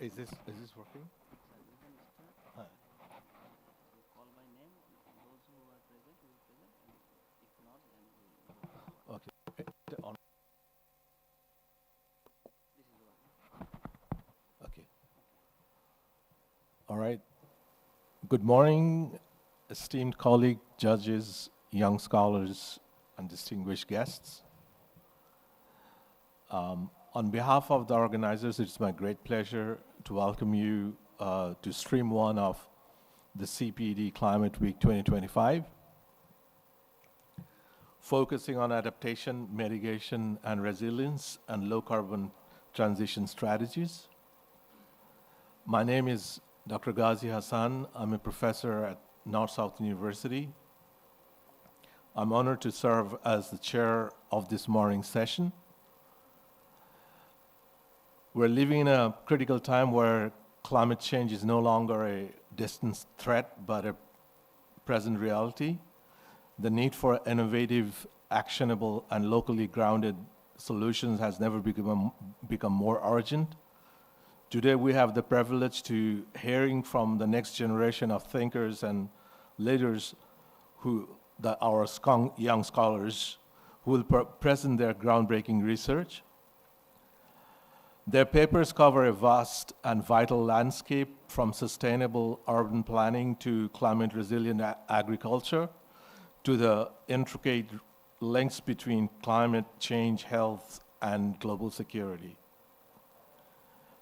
Is this working? Uh, Call by name. Those who are present will present, and if not, then we will. Okay. On. This is the one. Okay. All right. Good morning, esteemed colleague, judges, young scholars, and distinguished guests. On behalf of the organizers, it's my great pleasure to welcome you to stream one of the CPD Climate Week 2025, focusing on adaptation, mitigation, and resilience, and low-carbon transition strategies. My name is Dr. Ghazi Hassan. I'm a professor at North-South University. I'm honored to serve as the chair of this morning's session. We're living in a critical time where climate change is no longer a distant threat, but a present reality. The need for innovative, actionable, and locally grounded solutions has never become more urgent. Today, we have the privilege to hearing from the next generation of thinkers and leaders our young scholars who will present their groundbreaking research. Their papers cover a vast and vital landscape from sustainable urban planning to climate-resilient agriculture to the intricate links between climate change, health, and global security.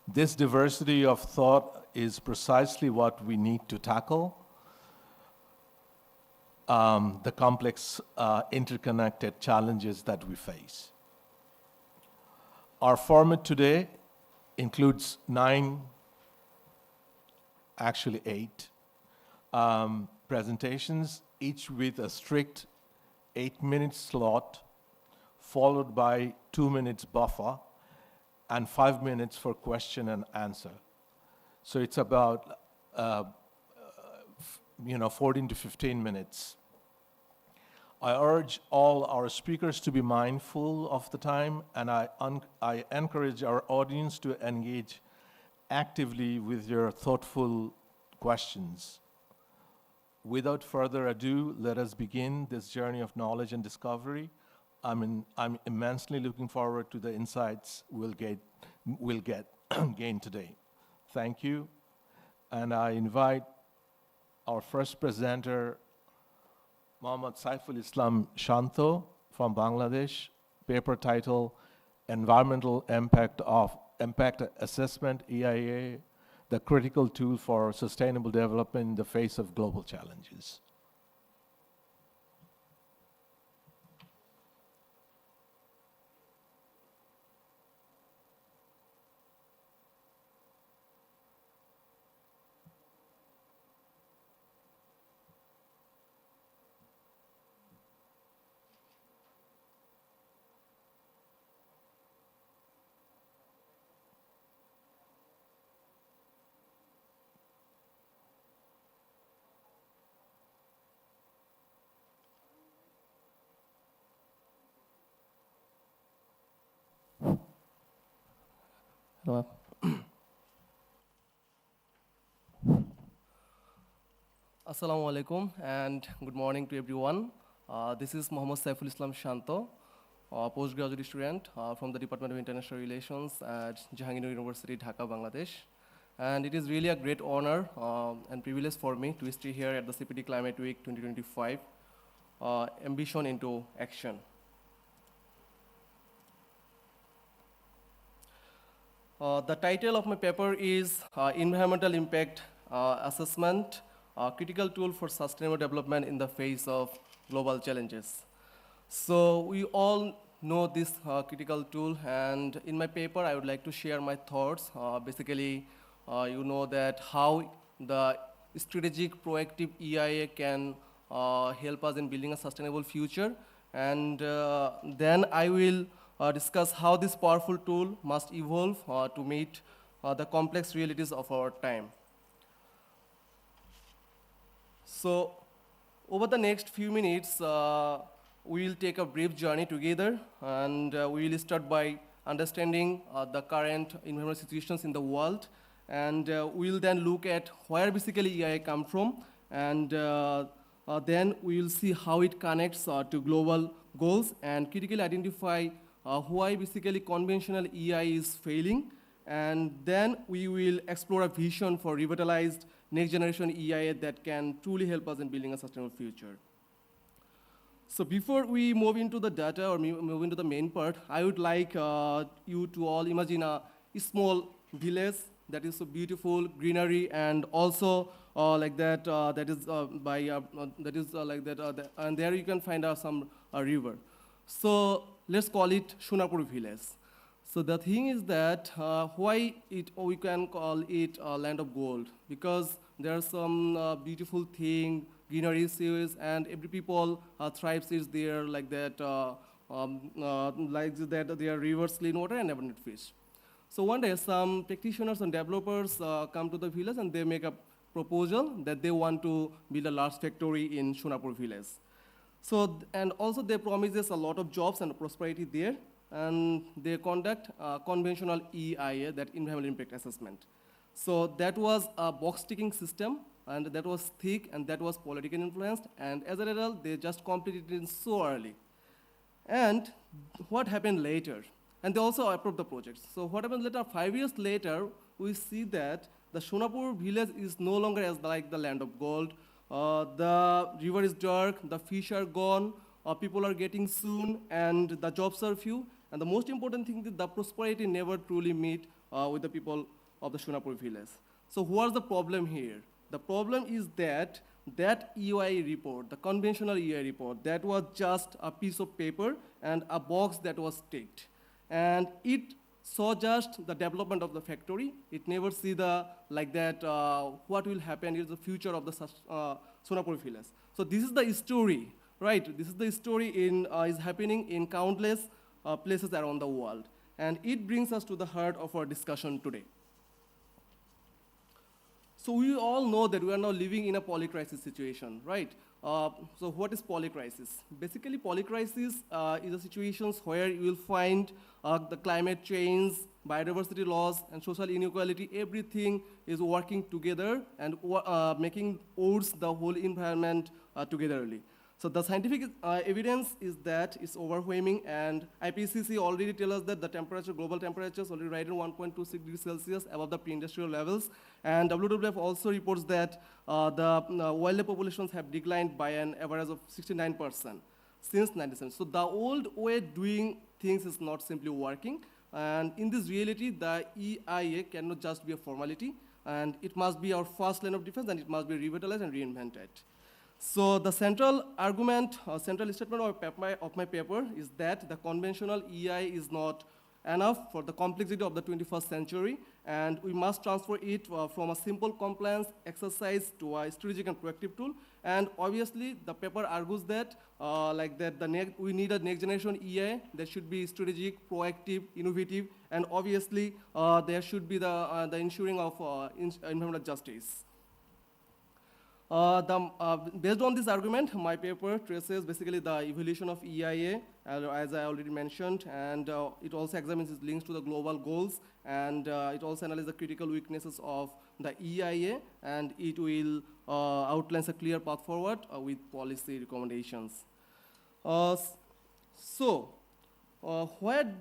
This diversity of thought is precisely what we need to tackle the complex, interconnected challenges that we face. Our format today includes 8 presentations, each with a strict 8-minute slot, followed by 2 minutes buffer, and 5 minutes for question and answer. So it's about 14 to 15 minutes. I urge all our speakers to be mindful of the time, and I encourage our audience to engage actively with your thoughtful questions. Without further ado, let us begin this journey of knowledge and discovery. I'm immensely looking forward to the insights we'll gain today. Thank you, and I invite our first presenter, Mohammad Saiful Islam Shanto from Bangladesh, paper title, Environmental Impact Assessment, EIA, the critical tool for sustainable development in the face of global challenges. Hello. Assalamu alaikum and good morning to everyone. This is Mohammad Saiful Islam Shanto, postgraduate student from the Department of International Relations at Jahangir University, Dhaka, Bangladesh. And it is really a great honor and privilege for me to stay here at the CPD Climate Week 2025, Ambition into Action. The title of my paper is Environmental Impact Assessment, a critical tool for sustainable development in the face of global challenges. So we all know this critical tool, and in my paper I would like to share my thoughts. Basically, you know that how the strategic proactive EIA can help us in building a sustainable future, and then I will discuss how this powerful tool must evolve to meet the complex realities of our time. So over the next few minutes, we will take a brief journey together, and we will start by understanding the current environmental situations in the world, And we'll then look at where basically EIA come from, and then we will see how it connects to global goals and critically identify why basically conventional EI is failing. And then we will explore a vision for revitalized next generation EIA that can truly help us in building a sustainable future. So before we move into the data or move into the main part, I would like you to all imagine a small village that is so beautiful, greenery, and also like that, and there you can find some river. So let's call it Shonapur village. So the thing is that why we can call it a land of gold, because there are some beautiful thing, greenery issues, and every people thrives is there like that, there are rivers, clean water, and abundant fish. So one day, some practitioners and developers come to the village and they make a proposal that they want to build a large factory in Shonapur village. So, and also they promises a lot of jobs and prosperity there, and they conduct conventional EIA, that environmental impact assessment. So that was a box ticking system, and that was thick, and that was politically influenced, and as a result, they just completed it so early. And what happened later? And they also approved the projects. So what happened later, 5 years later, we see that the Shonapur village is no longer as like the land of gold. The river is dark, the fish are gone, people are getting soon, and the jobs are few. And the most important thing is the prosperity never truly meet with the people of the Shonapur village. So what's the problem here? The problem is that EIA report, the conventional EIA report, that was just a piece of paper and a box that was ticked. And it saw just the development of the factory. It never see the, like that, what will happen is the future of the Shonapur village. So this is the story, right? This is the story is happening in countless places around the world. And it brings us to the heart of our discussion today. So we all know that we are now living in a polycrisis situation, right? So what is polycrisis? Basically, polycrisis is a situation where you will find the climate change, biodiversity loss, and social inequality. Everything is working together and making odds the whole environment togetherly. So the scientific evidence is that it's overwhelming, and IPCC already tell us that the temperature, global temperature is already right at 1.26 degrees Celsius above the pre-industrial levels. And WWF also reports that the wildlife populations have declined by an average of 69% since 1970. So the old way doing things is not simply working. And in this reality, the EIA cannot just be a formality, and it must be our first line of defense, and it must be revitalized and reinvented. So the central argument, central statement of my paper is that the conventional EI is not enough for the complexity of the 21st century, and we must transfer it from a simple compliance exercise to a strategic and proactive tool. And obviously, the paper argues that we need a next generation EI that should be strategic, proactive, innovative, and obviously there should be the ensuring of environmental justice. Based on this argument, my paper traces basically the evolution of EIA, as I already mentioned, and it also examines its links to the global goals, and it also analyzes the critical weaknesses of the EIA, and it will outline a clear path forward with policy recommendations. Where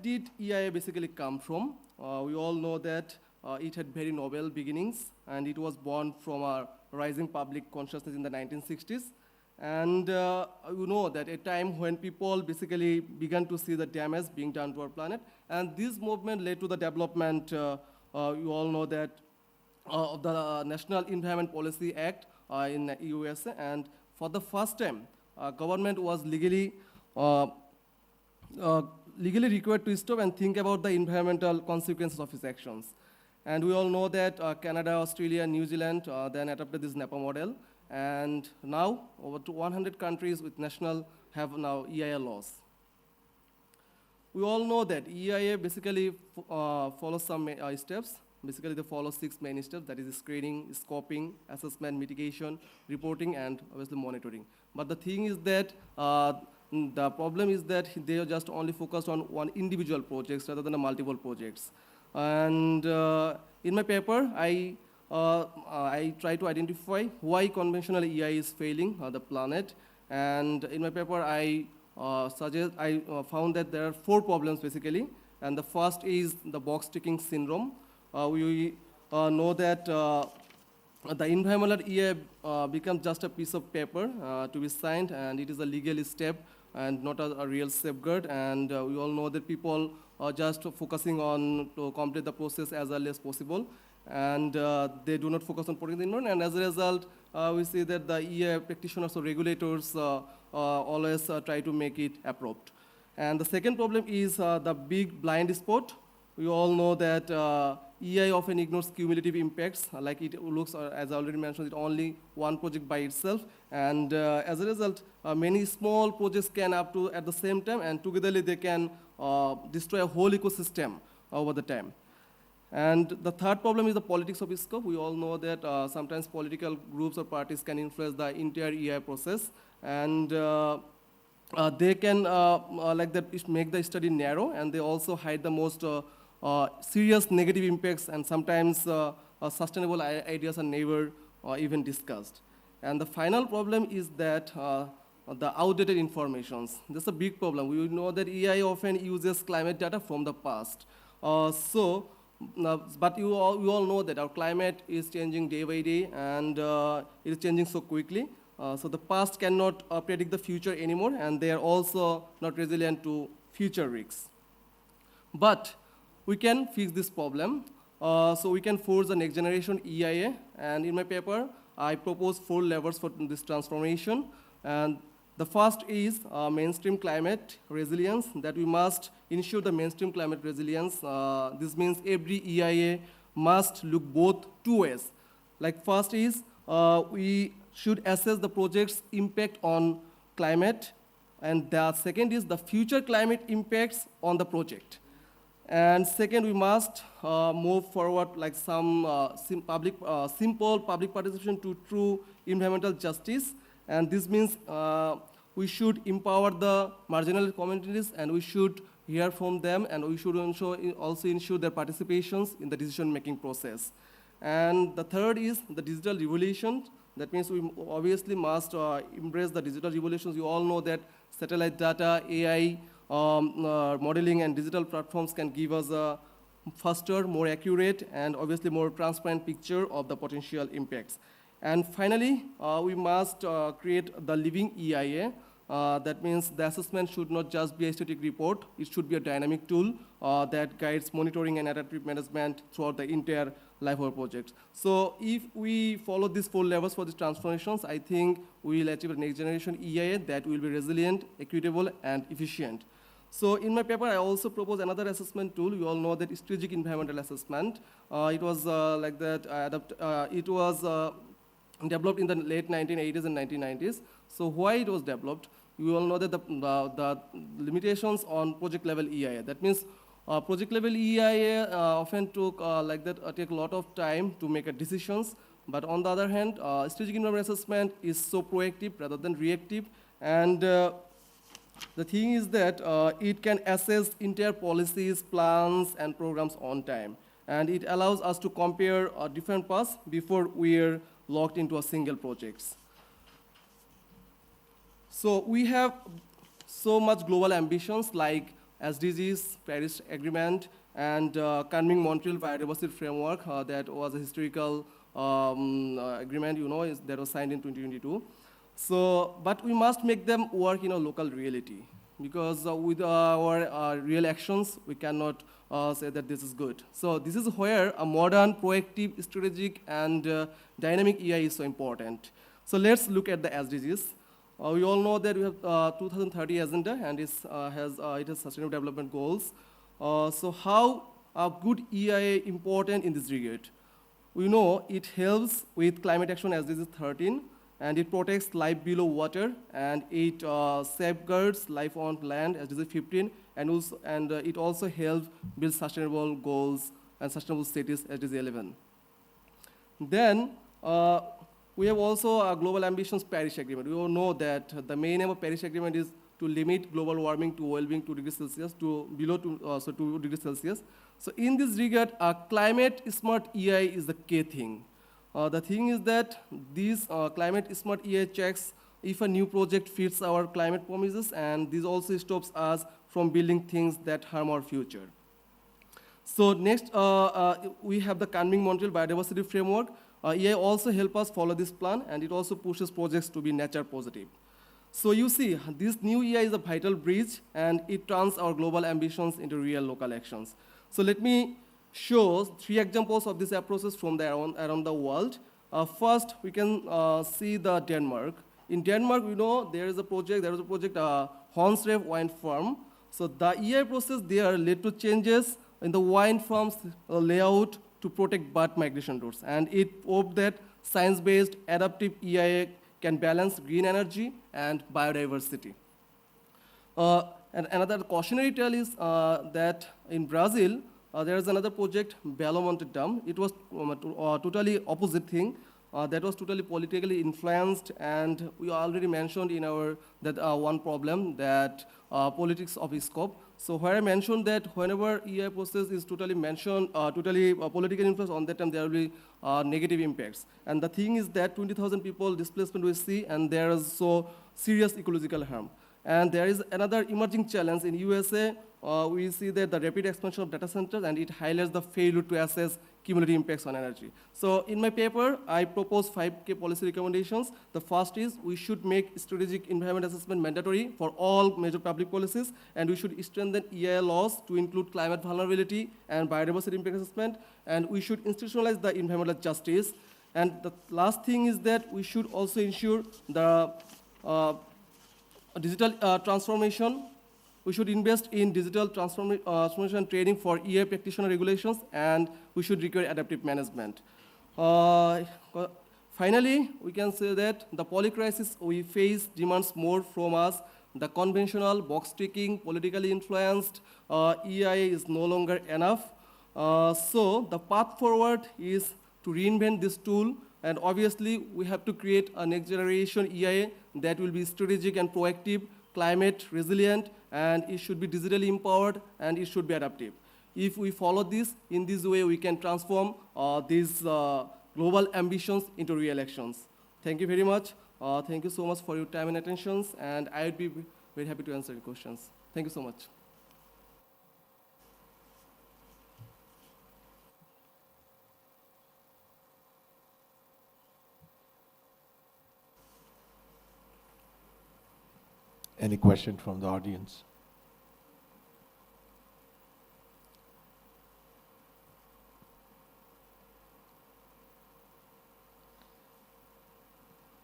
did EIA basically come from? We all know that it had very novel beginnings, and it was born from a rising public consciousness in the 1960s. And you know that a time when people basically began to see the damage being done to our planet. And this movement led to the development, you all know that, of the National Environment Policy Act in the USA. And for the first time, government was legally required to stop and think about the environmental consequences of its actions. And we all know that Canada, Australia, New Zealand then adopted this NEPA model. And now, over 100 countries with national have now EIA laws. We all know that EIA basically follows some steps. Basically, they follow 6 main steps, that is screening, scoping, assessment, mitigation, reporting, and obviously monitoring. But the thing is that the problem is that they are just only focused on one individual projects rather than multiple projects. And In my paper, I try to identify why conventional EI is failing the planet. And in my paper, I found that there are 4 problems basically. And the first is the box ticking syndrome. We know that the environmental EA becomes just a piece of paper to be signed, and it is a legal step and not a real safeguard. And we all know that people are just focusing on to complete the process as early as possible, and they do not focus on protecting the environment. And as a result, we see that the EA practitioners or regulators always try to make it approved. And the second problem is the big blind spot. We all know that EI often ignores cumulative impacts, like it looks, as I already mentioned, it only one project by itself. And as a result, many small projects can up to at the same time, and together they can destroy a whole ecosystem over the time. And the third problem is the politics of scope. We all know that sometimes political groups or parties can influence the entire EI process, and they can like that make the study narrow, and they also hide the most serious negative impacts, and sometimes sustainable ideas are never even discussed. And the final problem is that the outdated informations. That's a big problem. We know that EI often uses climate data from the past. But you all know that our climate is changing day by day, and it is changing so quickly. So the past cannot predict the future anymore, and they are also not resilient to future risks. But we can fix this problem. So we can force the next generation EIA, and in my paper, I propose 4 levers for this transformation. And the first is mainstream climate resilience, that we must ensure the mainstream climate resilience. This means every EIA must look both 2 ways. Like first is we should assess the project's impact on climate, and the second is the future climate impacts on the project. And second, we must move forward like some simple public participation to true environmental justice. And this means we should empower the marginal communities, and we should hear from them, and we should also ensure their participations in the decision-making process. And the third is the digital revolution. That means we obviously must embrace the digital revolutions. You all know that satellite data, AI, modeling and digital platforms can give us a faster, more accurate, and obviously more transparent picture of the potential impacts. And finally, we must create the living EIA. That means the assessment should not just be a static report. It should be a dynamic tool that guides monitoring and adaptive management throughout the entire life of our project. So if we follow these 4 levels for these transformations, I think we will achieve a next generation EIA that will be resilient, equitable, and efficient. So in my paper, I also propose another assessment tool. You all know that strategic environmental assessment. It was like that. It was developed in the late 1980s and 1990s. So why it was developed? You all know that the limitations on project level EIA. That means project level EIA often take a lot of time to make decisions. But on the other hand, strategic environmental assessment is so proactive rather than reactive. And the thing is that it can assess entire policies, plans, and programs on time. And it allows us to compare different paths before we're locked into a single project. So we have so much global ambitions like SDGs, Paris Agreement, and Kunming-Montreal Biodiversity Framework that was a historical agreement, that was signed in 2022. So, but we must make them work in a local reality, because with our real actions, we cannot say that this is good. So this is where a modern, proactive, strategic, and dynamic EI is so important. So let's look at the SDGs. We all know that we have 2030 agenda, and it has sustainable development goals. So how are good EIA important in this regard? We know it helps with climate action SDG 13, and it protects life below water, and it safeguards life on land SDG 15, and it also helps build sustainable goals and sustainable cities SDG 11. Then we have also a Global Ambitions Paris Agreement. We all know that the main aim of Paris Agreement is to limit global warming to well-being 2 degrees Celsius to below 2 degrees Celsius. So in this regard, climate smart EI is the key thing. The thing is that these climate smart EI checks if a new project fits our climate promises, and this also stops us from building things that harm our future. So next, we have the Canming Montreal Biodiversity Framework. EI also help us follow this plan, and it also pushes projects to be nature positive. So you see, this new EI is a vital bridge, and it turns our global ambitions into real local actions. So let me show 3 examples of these approaches from around the world. First, we can see the Denmark. In Denmark, we know there was a project, Hornsrev Wine Farm. So the EI process there led to changes in the wine farm's layout to protect bird migration routes. And it proved that science-based adaptive EIA can balance green energy and biodiversity. And another cautionary tale is that in Brazil, there is another project, Belo Monte Dam. It was totally opposite thing. That was totally politically influenced, and we already mentioned in our one problem that politics of scope. So where I mentioned that whenever EI process is totally mentioned, political influence, on that time there will be negative impacts. And the thing is that 20,000 people displacement we see, and there is so serious ecological harm. And there is another emerging challenge in USA. We see that the rapid expansion of data centers, and it highlights the failure to assess cumulative impacts on energy. So in my paper, I propose 5 key policy recommendations. The first is we should make strategic environment assessment mandatory for all major public policies, and we should strengthen EIA laws to include climate vulnerability and biodiversity impact assessment, and we should institutionalize the environmental justice. And the last thing is that we should also ensure the digital transformation. We should invest in digital transformation training for EI practitioner regulations, and we should require adaptive management. Finally, we can say that the polycrisis we face demands more from us. The conventional, box-ticking, politically influenced EIA is no longer enough. So the path forward is to reinvent this tool, and obviously we have to create a next generation EIA that will be strategic and proactive, climate resilient, and it should be digitally empowered, and it should be adaptive. If we follow this, in this way we can transform these global ambitions into real actions. Thank you very much. Thank you so much for your time and attention, and I would be very happy to answer your questions. Thank you so much. Any question from the audience?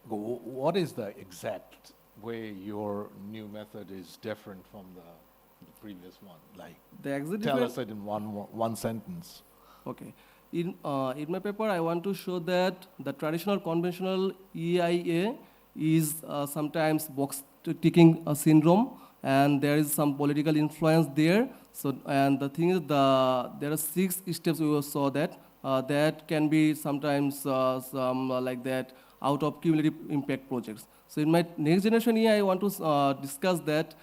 What is the exact way your new method is different from the previous one? Like, tell us it in one sentence. Okay. In my paper, I want to show that the traditional conventional EIA is sometimes box-ticking syndrome, and there is some political influence there. So, and the thing is, there are 6 steps we saw that that can be sometimes some like that out of cumulative impact projects. So in my next generation EI, I want to discuss that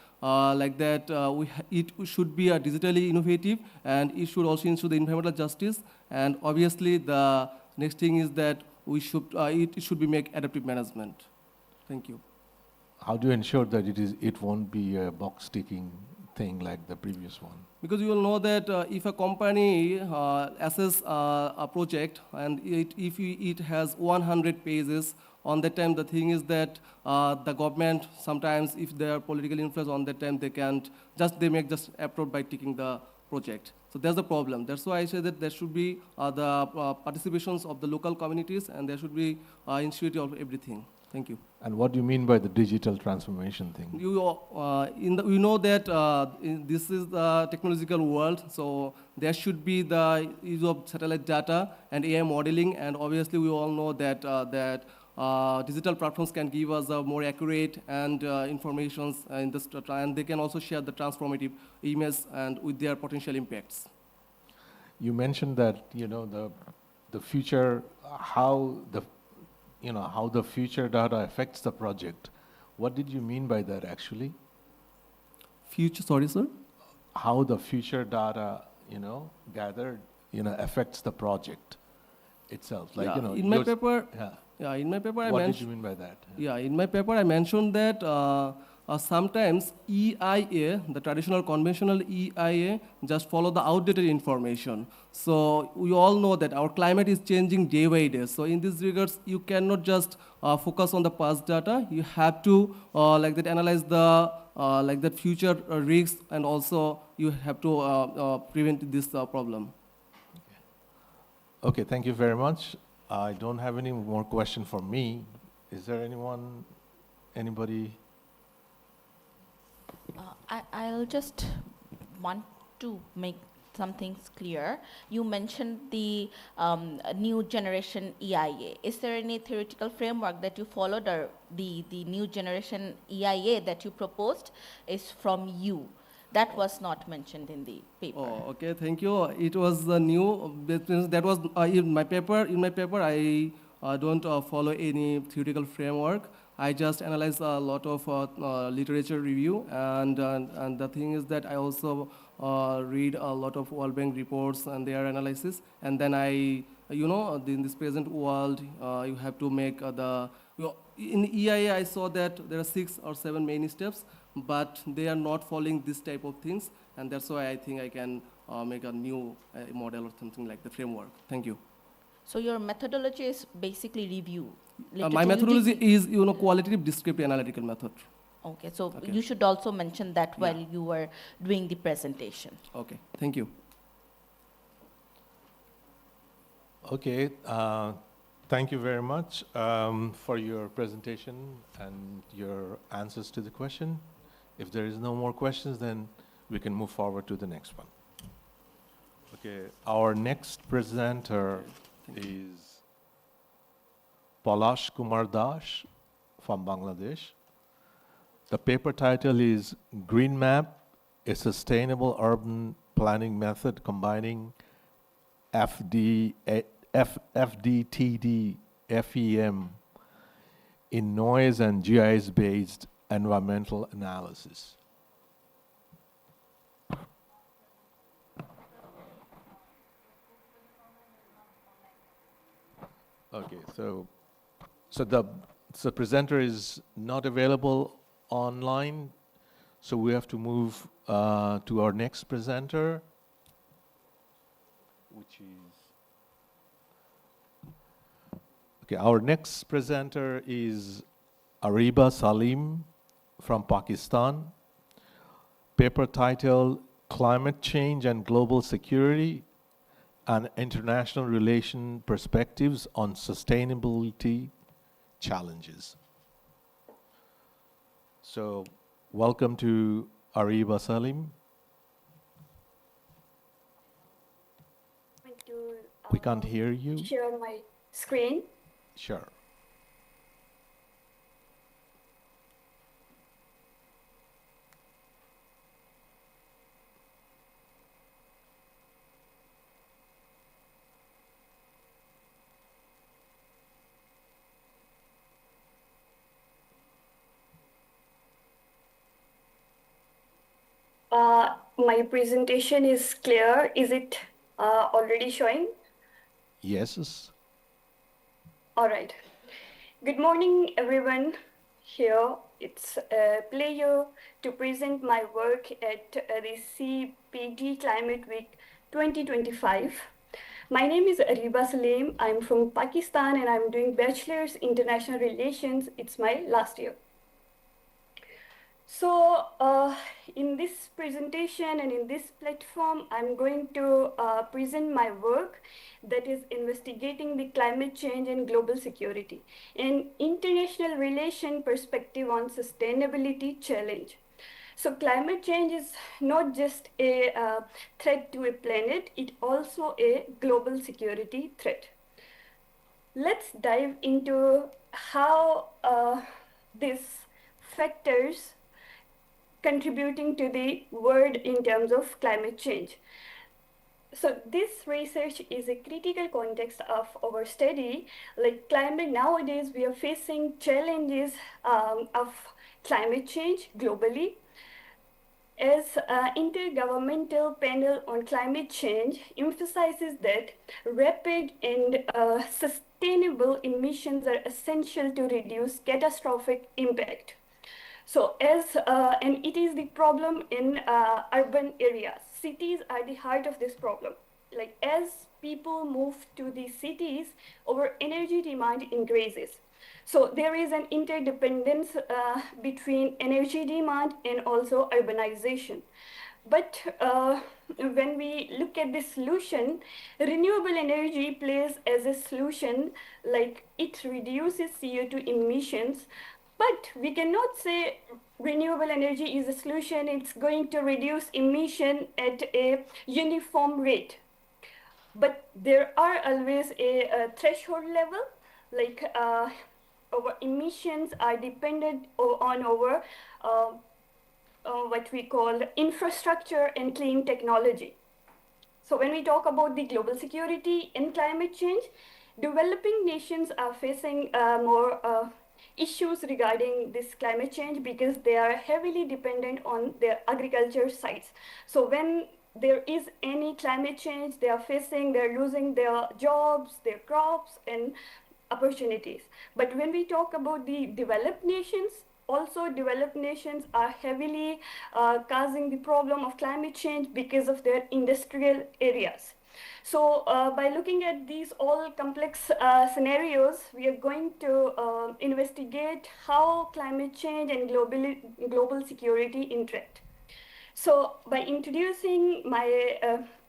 it should be digitally innovative, and it should also ensure the environmental justice. And obviously, the next thing is that we should it should be make adaptive management. Thank you. How do you ensure that it won't be a box-ticking thing like the previous one? Because you will know that if a company assesses a project, and if it has 100 pages, on that time the thing is that the government sometimes, if they are politically influenced, on that time they make just approve by ticking the project. So that's the problem. That's why I say that there should be the participations of the local communities, and there should be initiative of everything. Thank you. And what do you mean by the digital transformation thing? We know that this is the technological world, so there should be the use of satellite data and AI modeling, and obviously we all know that digital platforms can give us more accurate and information, and they can also share the transformative image and with their potential impacts. You mentioned that the future, how the future data affects the project. What did you mean by that actually? Future, sorry, sir? How the future data, gathered, affects the project itself. Like, Yeah, in my paper, yeah. in my paper I What did mentioned. you mean by that? Yeah, in my paper, I mentioned that sometimes EIA, the traditional conventional EIA, just follow the outdated information. So we all know that our climate is changing day by day. So in these regards, you cannot just focus on the past data. You have to like that analyze the like that future risks, and also you have to prevent this problem. Okay, thank you very much. I don't have any more question for me. Is there anybody? I'll just want to make some things clear. You mentioned the new generation EIA. Is there any theoretical framework that you followed, or the new generation EIA that you proposed is from you? That was not mentioned in the paper. Oh, okay, thank you. It was the new, that was in my paper. In my paper, I don't follow any theoretical framework. I just analyze a lot of literature review, and the thing is that I also read a lot of World Bank reports and their analysis, and then in this present world, you have to make in EIA, I saw that there are 6 or 7 main steps, but they are not following this type of things, and that's why I think I can make a new model or something like the framework. Thank you. So your methodology is basically review. My methodology is qualitative descriptive analytical method. Okay, so Okay. you should also mention that while Yeah. you were doing the presentation. Okay, thank you. Okay, thank you very much for your presentation and your answers to the question. If there is no more questions, then we can move forward to the next one. Okay, our next presenter is Palash Kumar Das from Bangladesh. The paper title is Green Map, a Sustainable Urban Planning Method Combining FDTD, FEM in Noise and GIS-based environmental analysis. Okay, so the presenter is not available online, so we have to move to our next presenter, which is okay. Our next presenter is Ariba Salim from Pakistan. Paper title: Climate Change and Global Security and International Relation Perspectives on Sustainability Challenges. So, welcome to Ariba Salim. We can't hear you. Share my screen. Sure. My presentation is clear. Is it already showing? Yes. All right. Good morning, everyone. Here, it's a pleasure to present my work at the CPD Climate Week 2025. My name is Ariba Salim. I'm from Pakistan and I'm doing Bachelor's International Relations. It's my last year. So in this presentation and in this platform, I'm going to present my work that is investigating the climate change and global security, an international relation perspective on sustainability challenge. So climate change is not just a threat to a planet, it's also a global security threat. Let's dive into how these factors contributing to the world in terms of climate change. So this research is a critical context of our study. Like climate nowadays, we are facing challenges of climate change globally. as Intergovernmental Panel on Climate Change emphasizes that rapid and sustainable emissions are essential to reduce catastrophic impact. So and it is the problem in urban areas. Cities are the heart of this problem. Like as people move to the cities, our energy demand increases. So there is an interdependence between energy demand and also urbanization. But when we look at the solution, renewable energy plays as a solution, like it reduces CO2 emissions, but we cannot say renewable energy is a solution, it's going to reduce emission at a uniform rate. But there are always a threshold level, like our emissions are dependent on our what we call infrastructure and clean technology. So when we talk about the global security and climate change, developing nations are facing more issues regarding this climate change because they are heavily dependent on their agriculture sites. So when there is any climate change, they're losing their jobs, their crops, and opportunities. But when we talk about the developed nations, also developed nations are heavily causing the problem of climate change because of their industrial areas. So by looking at these all complex scenarios, we are going to investigate how climate change and global security interact. So by introducing my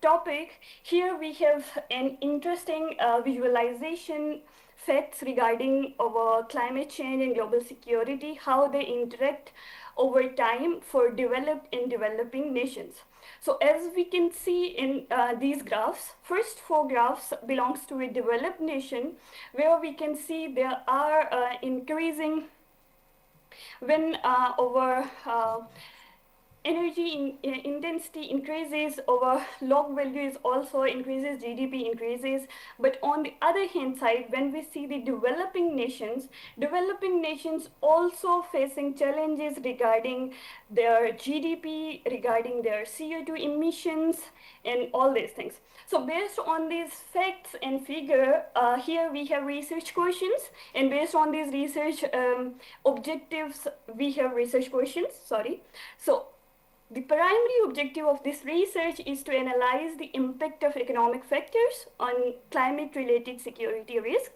topic, here we have an interesting visualization facts regarding our climate change and global security, how they interact over time for developed and developing nations. So as we can see in these graphs, first four graphs belongs to a developed nation, where we can see there are increasing when our energy intensity increases, our log values also increases, GDP increases. But on the other hand side, when we see the developing nations also facing challenges regarding their GDP, regarding their CO2 emissions, and all these things. So based on these facts and figure, here we have research questions, and based on these research objectives, we have research questions, sorry. So the primary objective of this research is to analyze the impact of economic factors on climate-related security risk.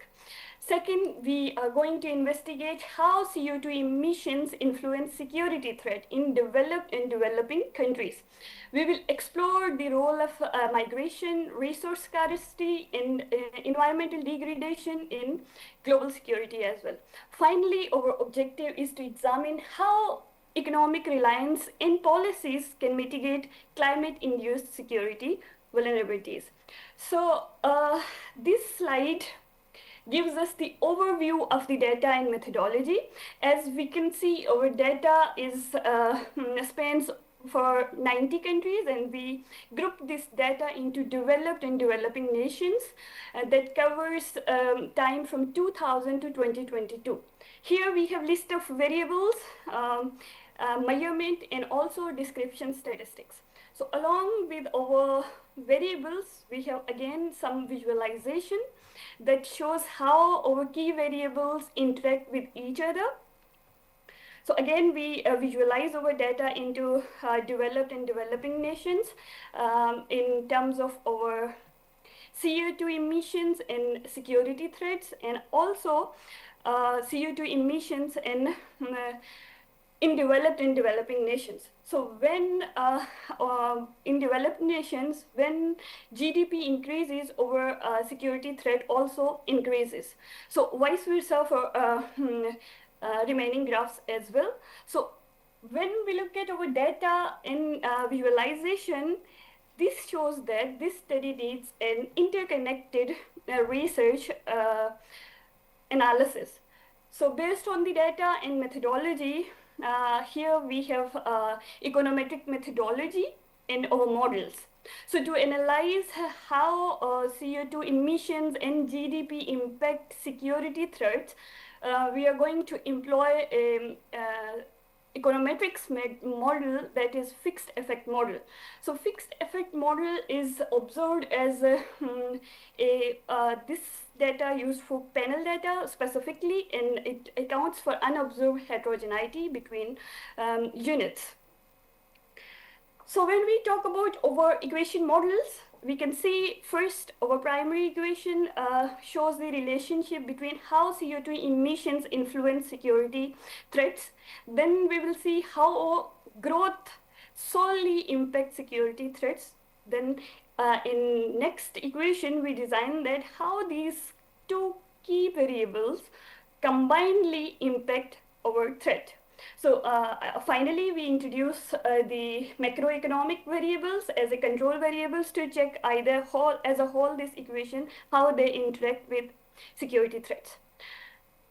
Second, we are going to investigate how CO2 emissions influence security threat in developed and developing countries. We will explore the role of migration, resource scarcity, and environmental degradation in global security as well. Finally, our objective is to examine how economic reliance in policies can mitigate climate-induced security vulnerabilities. So this slide gives us the overview of the data and methodology. As we can see, our data is spans for 90 countries, and we group this data into developed and developing nations that covers time from 2000 to 2022. Here we have list of variables, measurement, and also description statistics. So along with our variables, we have again some visualization that shows how our key variables interact with each other. So again, we visualize our data into developed and developing nations in terms of our CO2 emissions and security threats, and also CO2 emissions in developed and developing nations. So when in developed nations, when GDP increases, our security threat also increases. So vice versa for remaining graphs as well. So when we look at our data in visualization, this shows that this study needs an interconnected research analysis. So based on the data and methodology, here we have econometric methodology in our models. So to analyze how CO2 emissions and GDP impact security threats, we are going to employ econometrics model, that is fixed effect model. So fixed effect model is observed as this data used for panel data specifically, and it accounts for unobserved heterogeneity between units. So when we talk about our equation models, we can see first our primary equation shows the relationship between how CO2 emissions influence security threats. Then we will see how growth solely impacts security threats. Then in next equation, we design that how these two key variables combinedly impact our threat. So finally, we introduce the macroeconomic variables as a control variables to check either whole as a whole this equation, how they interact with security threats.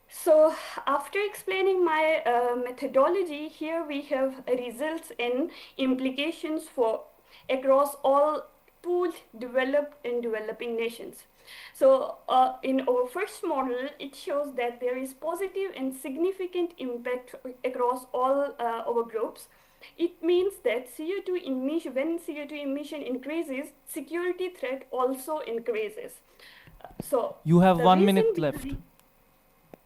So after explaining my methodology, here we have results and implications for across all pooled, developed and developing nations. So in our first model, it shows that there is positive and significant impact across all our groups. It means that CO2 emission, when CO2 emission increases, security threat also increases. So You have the 1 reason minute left.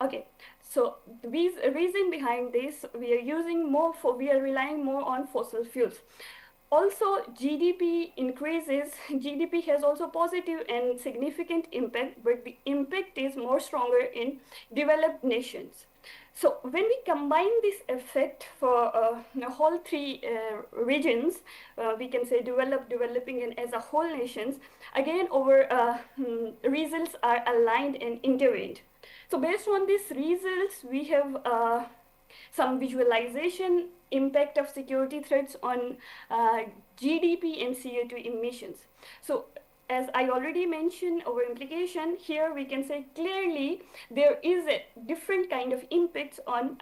Okay, so the reason behind this, we are relying more on fossil fuels. Also, GDP increases. GDP has also positive and significant impact, but the impact is more stronger in developed nations. So when we combine this effect for the whole three regions, we can say developed, developing, and as a whole nations, again our results are aligned and intervened. So based on these results, we have some visualization impact of security threats on GDP and CO2 emissions. So as I already mentioned, our implication here, we can say clearly there is a different kind of impacts on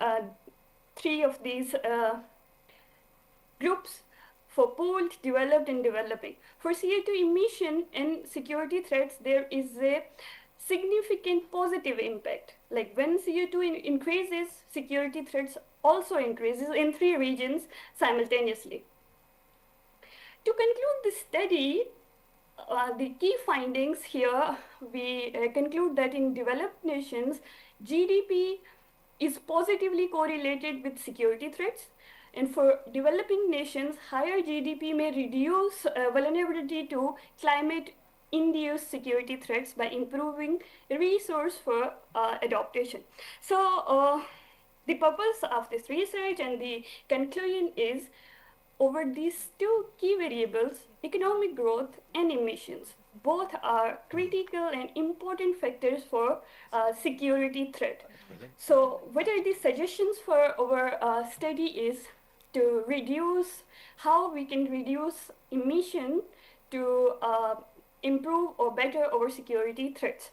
three of these groups for pooled, developed, and developing. For CO2 emission and security threats, there is a significant positive impact. Like when CO2 increases, security threats also increases in three regions simultaneously. To conclude this study, the key findings here, we conclude that in developed nations, GDP is positively correlated with security threats. And for developing nations, higher GDP may reduce vulnerability to climate-induced security threats by improving resource for adaptation. So the purpose of this research and the conclusion is, over these two key variables, economic growth and emissions, both are critical and important factors for security threat. So what are the suggestions for our study is to reduce, how we can reduce emission to improve or better our security threats.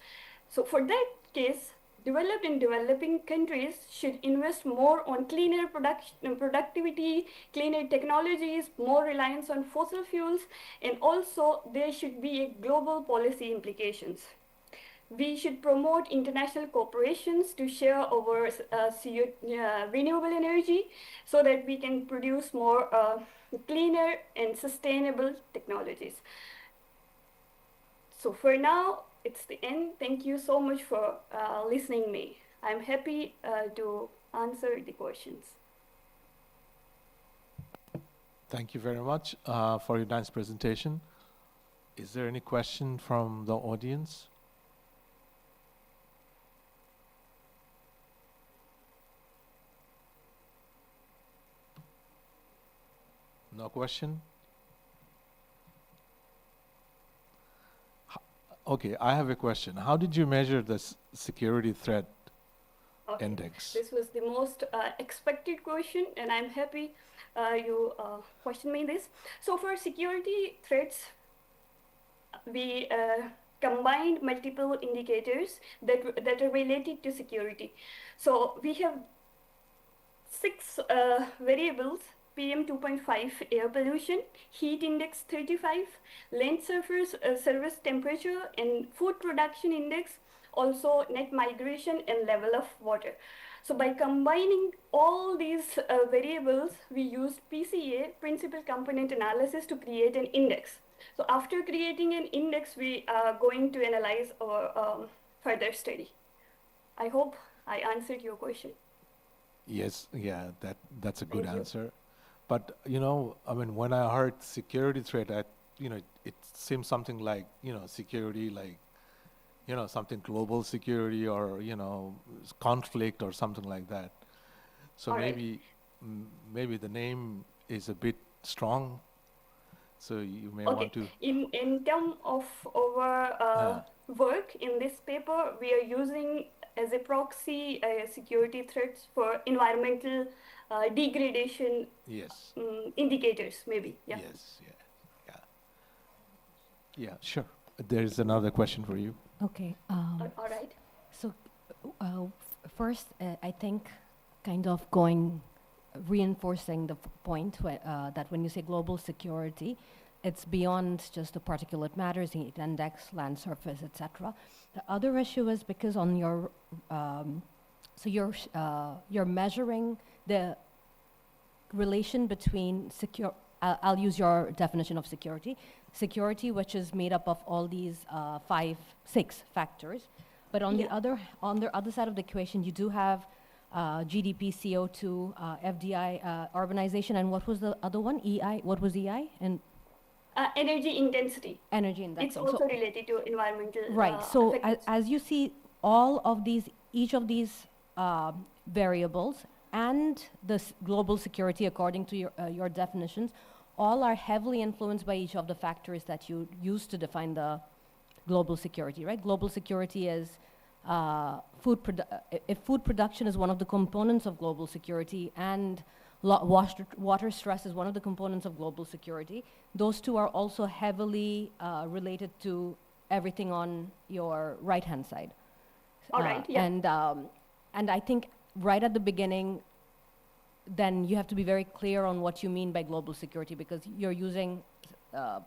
So for that case, developed and developing countries should invest more on cleaner productivity, cleaner technologies, more reliance on fossil fuels, and also there should be a global policy implications. We should promote international corporations to share our renewable energy so that we can produce more cleaner and sustainable technologies. So for now, it's the end. Thank you so much for listening me. I'm happy to answer the questions. Thank you very much for your nice presentation. Is there any question from the audience? No question? Okay, I have a question. How did you measure the security threat index? This was the most expected question, and I'm happy you questioned me this. So for security threats, we combined multiple indicators that are related to security. So we have 6 variables: PM 2.5 air pollution, heat index 35, land surface service temperature, and food production index. also net migration and level of water. So by combining all these variables, we used PCA, principal component analysis, to create an index. So after creating an index, we are going to analyze our further study. I hope I answered your question. Yes, yeah, that's a good Thank you. answer. But, you know, I mean, when I heard security threat, it seems something like, security, like, something global security or, conflict or something like that. So All right. maybe the name is a bit strong. So you may Okay. want to. In terms of our Uh, work in this paper, we are using as a proxy security threats for environmental degradation yes. indicators, maybe. Yeah. Yes. Yeah. Yeah. Sure. There's another question for you. Okay. All right. So first, I think kind of reinforcing the point that when you say global security, it's beyond just the particulate matters, heat index, land surface, etc. The other issue is because on your, so you're measuring the relation between I'll use your definition of security. Security, which is made up of all these 6 factors. But on the other side of the equation, you do have GDP, CO2, FDI, urbanization, and what was the other one? EI. What was EI? And energy intensity. energy indexing. It's also related to environmental. Right. So effects. as you see, each of these variables and the global security, according to your definitions, all are heavily influenced by each of the factors that you use to define the global security, right? Global security is if food production is one of the components of global security and water stress is one of the components of global security, those two are also heavily related to everything on your right-hand side. All right, yeah. And I think right at the beginning, then you have to be very clear on what you mean by global security, because you're using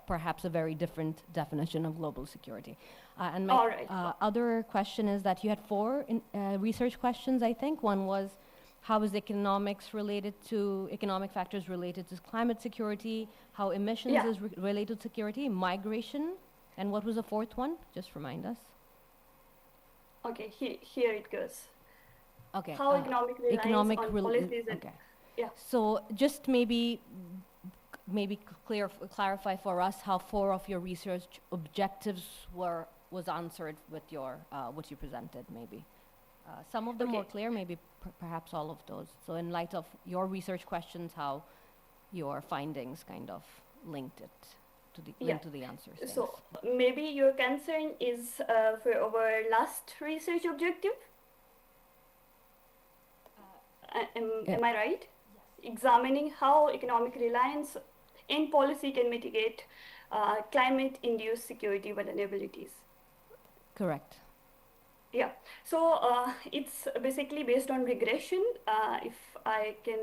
perhaps a very different definition of global security. And my All right. other question is that you had 4 research questions, I think. One was, how is economic factors related to climate security, how emissions is related to security, migration, and what was the 4th one? Just remind us. Okay, here it goes. Okay. How economic reliance on policies and okay. Yeah. So just maybe clarify for us how 4 of your research objectives was answered with what you presented. Maybe some of them were clear. Maybe perhaps all of those. So in light of your research questions, how your findings kind of linked to the answers. Thanks. So maybe your concern is for our last research objective. Am I right? Yes. Examining how economic reliance and policy can mitigate climate-induced security vulnerabilities. Correct. Yeah. So it's basically based on regression. If I can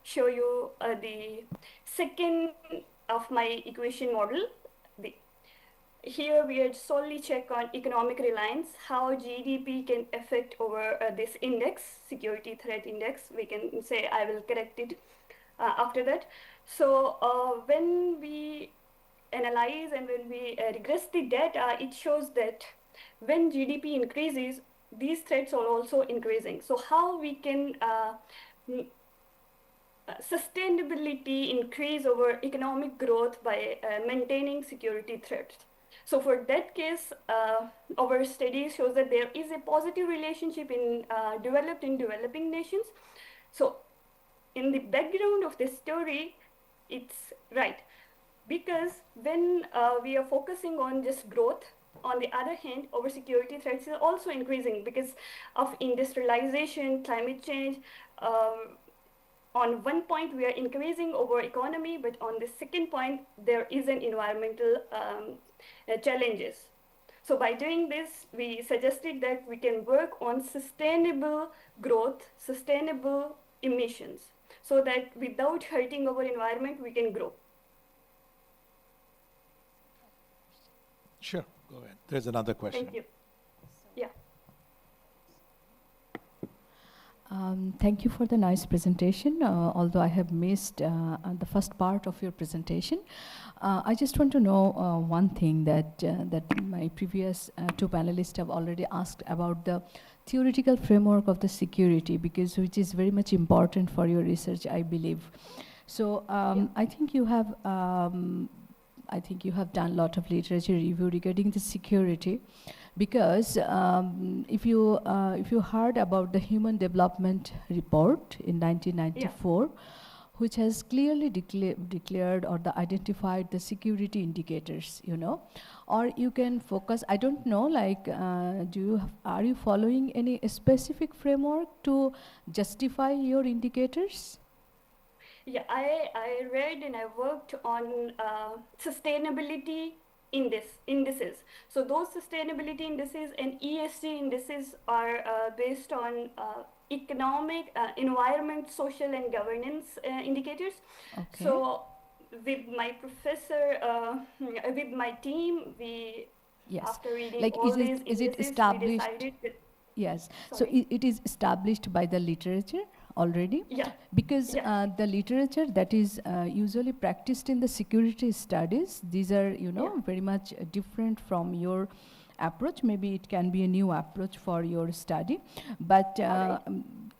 show you the second of my equation model. Here we are solely check on economic reliance, how GDP can affect over this index, security threat index. We can say I will correct it after that. So when we analyze and when we regress the data, it shows that when GDP increases, these threats are also increasing. So how we can sustainability increase over economic growth by maintaining security threats. So for that case, our study shows that there is a positive relationship in developed and developing nations. So in the background of this story, it's right. Because when we are focusing on just growth, on the other hand, our security threats are also increasing because of industrialization, climate change. On one point, we are increasing our economy, but on the second point, there is an environmental challenges. So by doing this, we suggested that we can work on sustainable growth, sustainable emissions, so that without hurting our environment, we can grow. Sure, go ahead. There's another question. Thank you. Thank you for the nice presentation, although I have missed the first part of your presentation. I just want to know one thing that my previous two panelists have already asked about the theoretical framework of the security, because which is very much important for your research, I believe. So I think you have done a lot of literature review regarding the security, because if you heard about the Human Development Report in 1994, which has clearly declared or identified the security indicators, or you can focus. I don't know, like, are you following any specific framework to justify your indicators? Yeah, I read and I worked on sustainability indices. So those sustainability indices and ESG indices are based on economic, environment, social and governance indicators. Okay. So with my professor, with my team, we, Yes. after reading Like, all is these it indices, we established? decided that, Yes. So sorry. it is established by the literature already? Yeah. Because Yeah. the literature that is usually practiced in the security studies, these are, very much different from your approach. Maybe it can be a new approach for your study. But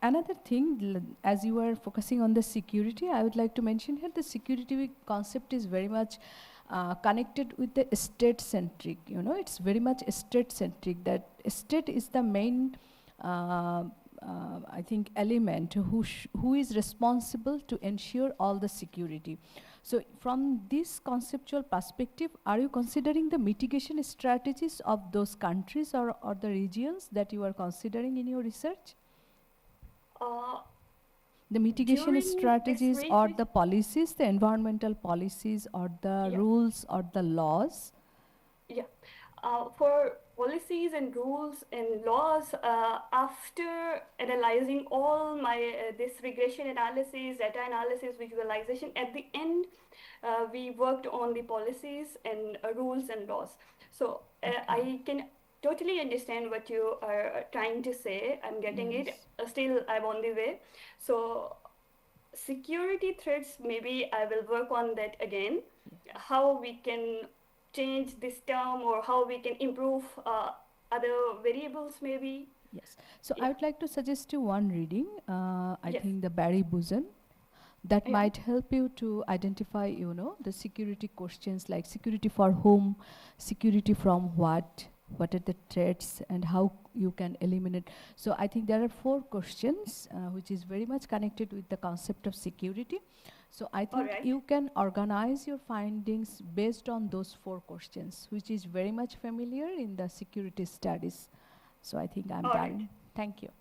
another thing, as you are focusing on the security, I would like to mention here the security concept is very much connected with the state-centric. It's very much state-centric. That state is the main, I think, element who is responsible to ensure all the security. So from this conceptual perspective, are you considering the mitigation strategies of those countries or the regions that you are considering in your research? The mitigation During strategies this or research- the policies, the environmental policies or the rules or the laws? Yeah, for policies and rules and laws, after analyzing all my this regression analysis, data analysis, visualization, at the end, we worked on the policies and rules and laws. So I can totally understand what you are trying to say. I'm getting it. Still, I'm on the way. So security threats, maybe I will work on that again. How we can change this term or how we can improve other variables maybe. Yes. So I would like to suggest you one reading. I Yes. think the Barry Boson. That Yeah. might help you to identify, the security questions like security for whom, security from what are the threats, and how you can eliminate. So I think there are 4 questions which is very much connected with the concept of security. So I think you can organize your findings based on those 4 questions, which is very much familiar in the security studies. So I think I'm done. Thank you.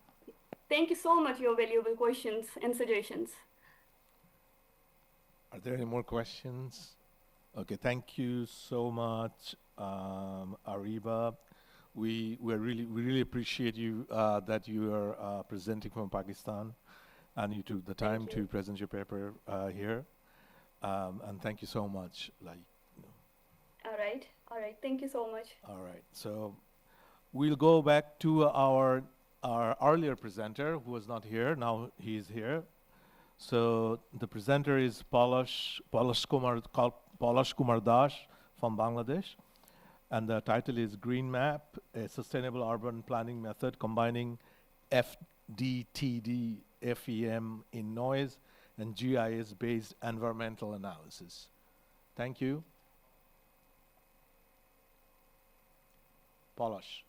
Thank you so much for your valuable questions and suggestions. Are there any more questions? Okay, thank you so much, Ariba. We really appreciate you that you are presenting from Pakistan, and you took the time to present your paper here. And thank you so much. All right. Thank you so much. All right. So we'll go back to our earlier presenter who was not here. Now he's here. So the presenter is Palash Kumar Das from Bangladesh, and the title is Green Map, a Sustainable Urban Planning Method Combining FDTD, FEM in Noise, and GIS-based environmental analysis. Thank you. Palash.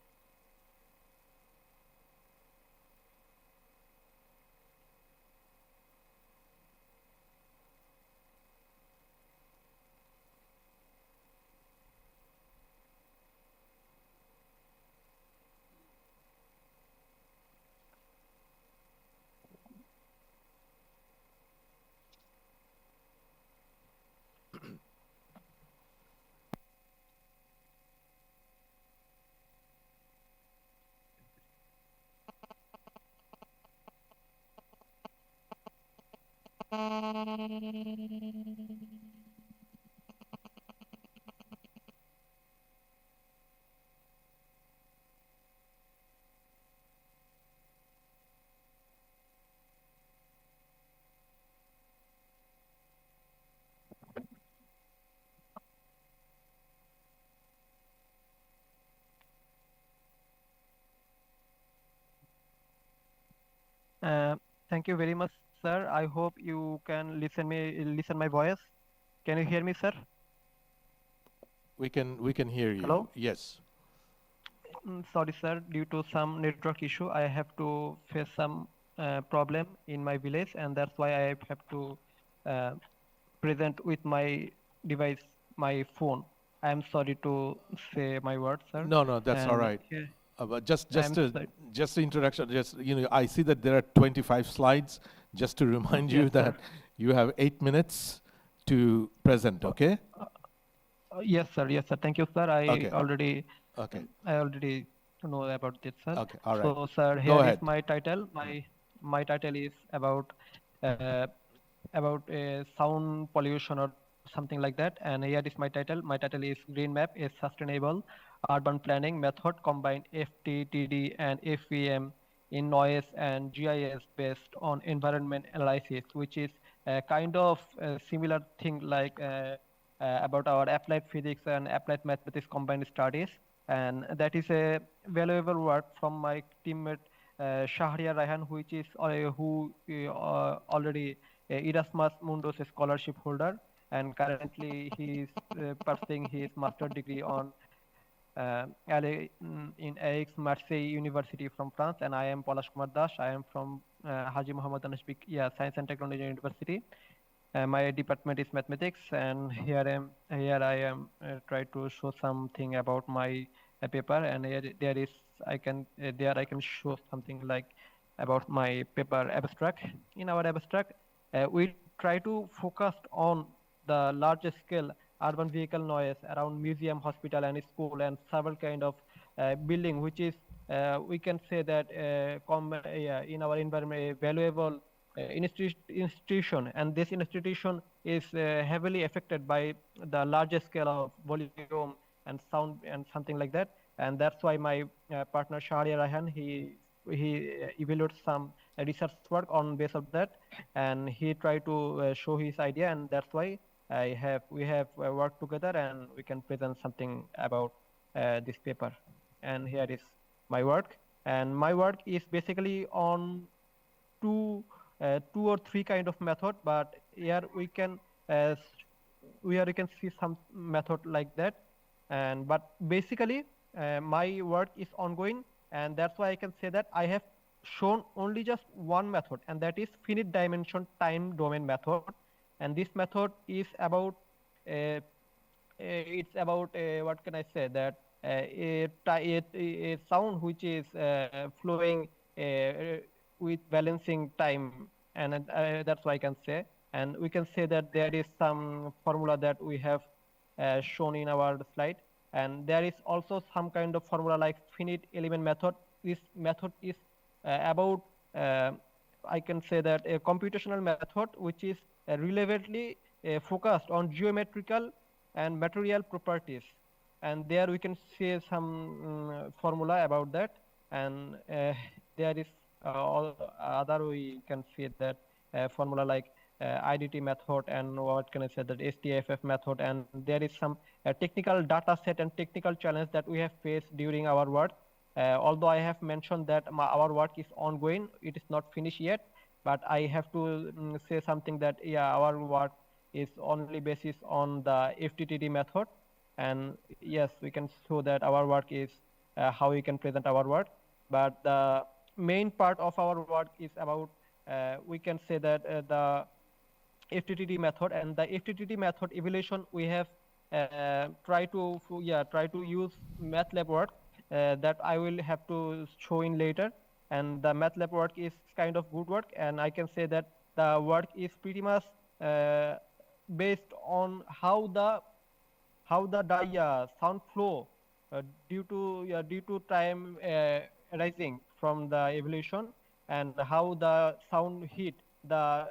Uh, Thank you very much, sir. I hope you can listen my voice. Can you hear me, sir? We can hear you. Hello? Yes. Sorry, sir. Due to some network issue, I have to face some problem in my village, and that's why I have to uh, present with my device, my phone. I am sorry to say my words, sir. No, that's all And right. yeah, But just I'm just a sorry. just the introduction. Just I see that there are 25 slides. Just to remind you Yes, sir. that you have 8 minutes to present. Okay. Yes, sir. Yes, sir. Thank you, sir. Okay. Okay. I already know about this, sir. Okay. All right. So, sir, Go here is ahead. my title. My title is uh, sound pollution or something like that. And here is my title. My title is Green Map: A Sustainable Urban Planning Method Combine FTTD and FEM in Noise and GIS based on environment analysis, which is a kind of similar thing like about our applied physics and applied mathematics combined studies. And that is a valuable work from my teammate Shahriar Raihan, which is who already Erasmus Mundus scholarship holder, and currently he is pursuing his master degree on in AX Marseille University from France, and I am Palash Kumar Das. I am from Haji Muhammad Anashbik, Science and Technology University. My department is mathematics, and here I am try to show something about my paper, and there is I can there I can show something like about my paper abstract. In our abstract, we try to focus on the larger scale urban vehicle noise around museum, hospital, and school, and several kind of building, which is we can say that in our environment a valuable institution, and this institution is heavily affected by the larger scale of volume and sound and something like that. And that's why my partner Shahriar Raihan, he evaluated some research work on base of that, and he tried to show his idea, and that's why we have worked together, and we can present something about this paper. And here is my work, and my work is basically on two or three kind of method, but here we can see some method like that. And but basically my work is ongoing, and that's why I can say that I have shown only just one method, and that is finite dimension time domain method. And this method is about it's about what can I say, that a sound which is flowing with balancing time, and that's why I can say. And we can say that there is some formula that we have shown in our slide, and there is also some kind of formula like finite element method. This method is about I can say that a computational method which is relevantly focused on geometrical and material properties, and there we can see some formula about that. And there is all other we can see that formula like IDT method, and what can I say, that STFF method. And there is some technical data set and technical challenge that we have faced during our work. Although I have mentioned that our work is ongoing, it is not finished yet, but I have to say something that our work is only basis on the FTTD method. And yes, we can show that our work is how we can present our work. But the main part of our work is about we can say that the FTTD method. And the FTTD method evaluation, we have try to use MATLAB work that I will have to show in later. And the MATLAB work is kind of good work, and I can say that the work is pretty much based on how the sound flow due to time arising from the evolution, and how the sound hit the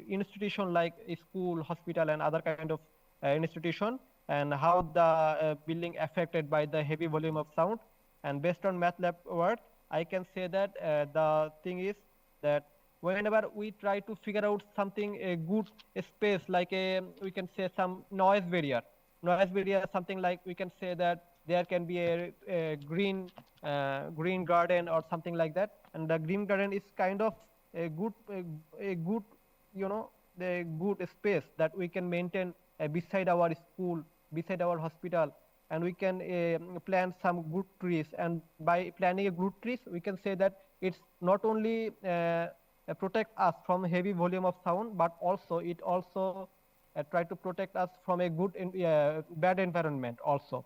institution like school, hospital, and other kind of institution, and how the building affected by the heavy volume of sound. And based on MATLAB work, I can say that the thing is that whenever we try to figure out something, a good space, like we can say some noise barrier, something like we can say that there can be a green garden or something like that. And the green garden is kind of a good, the good space that we can maintain beside our school, beside our hospital, and we can plant some good trees. And by planting a good trees, we can say that it's not only protect us from heavy volume of sound, but also it also try to protect us from a bad environment also.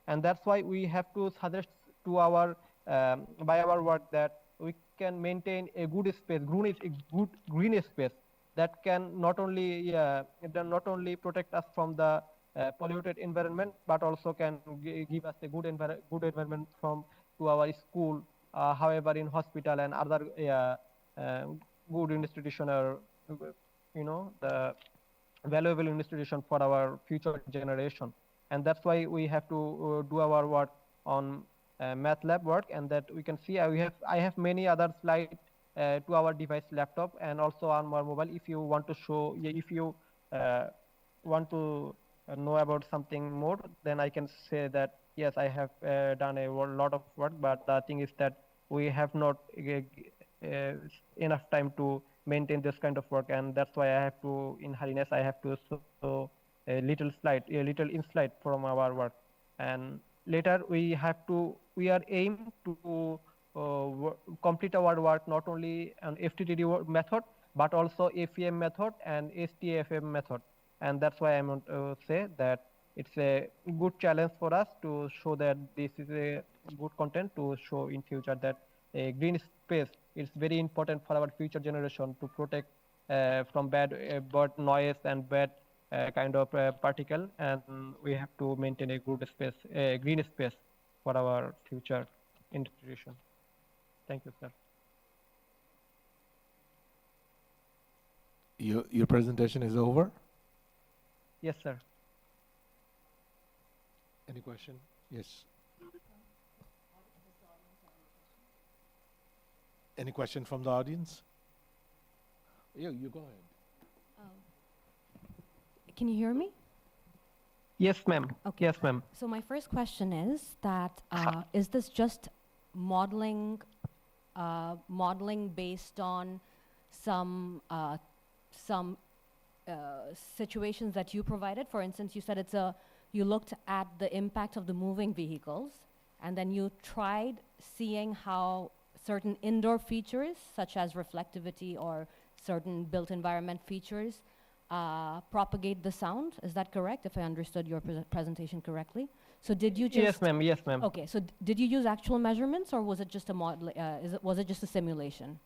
And that's why we have to suggest to our by our work that we can maintain a good space, good green space that can not only protect us from the polluted environment, but also can give us a good environment from to our school, however in hospital and other good institution, or the valuable institution for our future generation. And that's why we have to do our work on math lab work. And that we can see I have many other slides to our device laptop and also on our mobile. If you want to show, if you want to know about something more, then I can say that yes, I have done a lot of work, but the thing is that we have not enough time to maintain this kind of work, and that's why I have to, in hurriedness, I have to show a little insight from our work. And later we are aimed to complete our work not only on FTTD method, but also AFM method and STFM method. And that's why I want to say that it's a good challenge for us to show that this is a good content to show in future that a green space is very important for our future generation to protect from bad noise and bad kind of particle, and we have to maintain a good space, a green space for our future institution. Thank you, sir. Your presentation is over? Yes, sir. Any question? Yes. Any question from the audience? Yeah, you go ahead. Can you hear me? Yes, ma'am. Okay. Yes, ma'am. So my first question is that is this just modeling based on some situations that you provided? For instance, you said you looked at the impact of the moving vehicles, and then you tried seeing how certain indoor features, such as reflectivity or certain built environment features, propagate the sound. Is that correct, if I understood your presentation correctly? So did you just... Yes, ma'am. Yes, ma'am. Okay, so did you use actual measurements, or was it just a model? Was it just a simulation?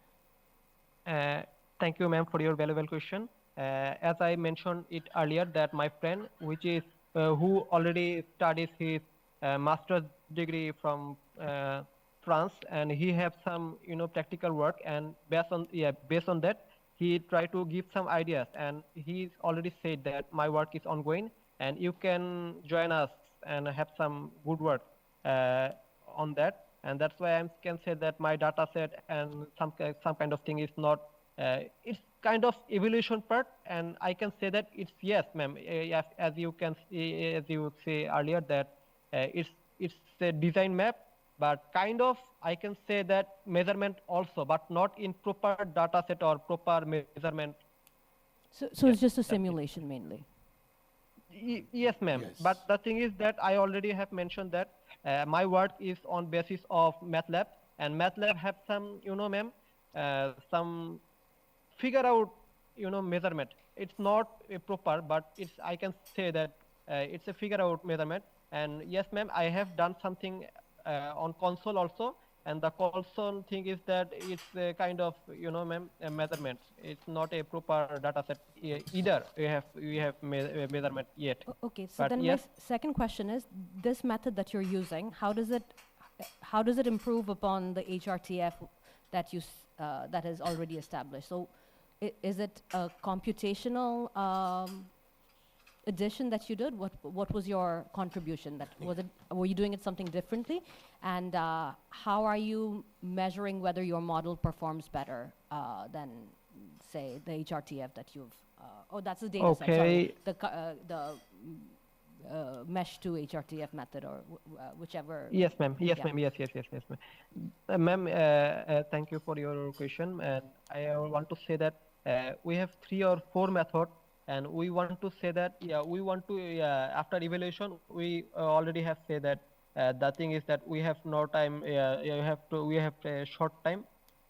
Thank you, ma'am, for your valuable question. As I mentioned it earlier, that my friend, which is who already studies his master's degree from France, and he have some practical work, and based on that, he tried to give some ideas, and he's already said that my work is ongoing, and you can join us and have some good work on that. And that's why I can say that my data set and some kind of thing is not, it's kind of evaluation part, and I can say that it's yes, ma'am. As you say earlier that it's a design map, but kind of I can say that measurement also, but not in proper data set or proper measurement. So it's just a simulation mainly? Yes, ma'am. Yes. But the thing is that I already have mentioned that my work is on basis of MATLAB, and MATLAB have some, ma'am, some figure out, measurement. It's not proper, but I can say that it's a figure out measurement. And yes, ma'am, I have done something on console also, and the console thing is that it's a kind of, ma'am, a measurement. It's not a proper data set either. We have measurement yet. Okay, so But then yes. my second question is, this method that you're using, how does it improve upon the HRTF that that is already established? So is it a computational addition that you did? What was your contribution? Were you doing it something differently? And how are you measuring whether your model performs better than, say, the HRTF that you've? That's the data set. Okay. Sorry, mesh to HRTF method or whichever. Yes, ma'am. Yes, Yeah. ma'am. Yes, ma'am. Ma'am, thank you for your question. And I want to say that we have 3 or 4 methods, and we want to say that we want to after evaluation we already have said that the thing is that we have no time. We have a short time,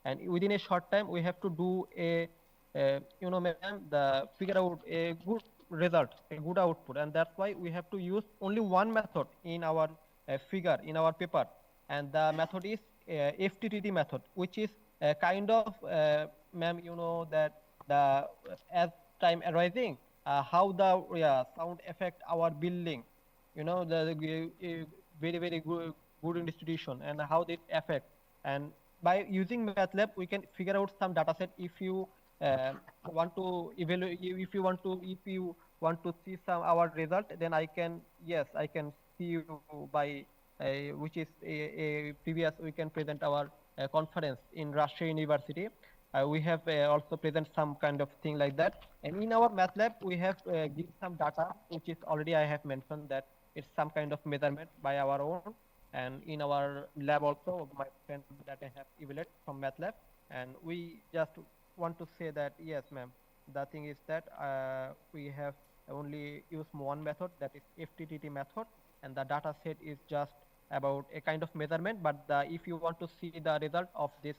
and within a short time we have to do a ma'am, the figure out a good result, a good output, and that's why we have to use only one method in our figure in our paper, and the method is FTTT method, which is a kind of ma'am, that the as time arising, how the sound affect our building, the very good institution, and how it affect. And by using MATLAB, we can figure out some data set. If you want to evaluate, if you want to see some our result, then I can see you by which is a previous we can present our conference in Russia University. We have also present some kind of thing like that. And in our MATLAB, we have give some data, which is already I have mentioned that it's some kind of measurement by our own. And in our lab also, my friend that I have evaluated from MATLAB. And we just want to say that, yes, ma'am, the thing is that we have only used one method, that is FTTT method. And the data set is just about a kind of measurement. But if you want to see the result of this,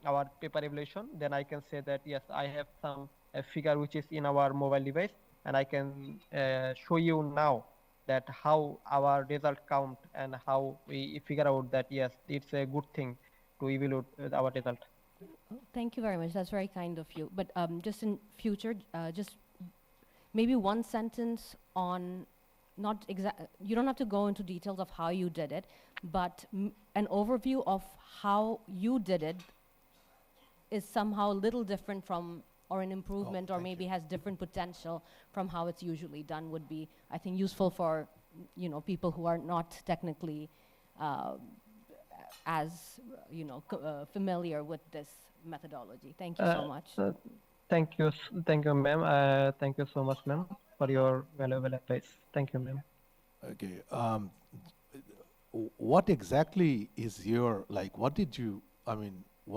our paper evaluation, then I can say that, yes, I have some figure which is in our mobile device. And I can show you now that how our result count and how we figure out that, yes, it's a good thing to evaluate our result. Oh, thank you very much. That's very kind of you. But just in future, just maybe one sentence on, not exact, you don't have to go into details of how you did it, but an overview of how you did it is somehow a little different from, or an improvement, or maybe has different potential from how it's usually done would be, I think, useful for, people who are not technically as, familiar with this methodology. Thank you so much. Thank you, ma'am. Thank you so much, ma'am, for your valuable advice. Thank you, ma'am. Okay. What exactly is your, what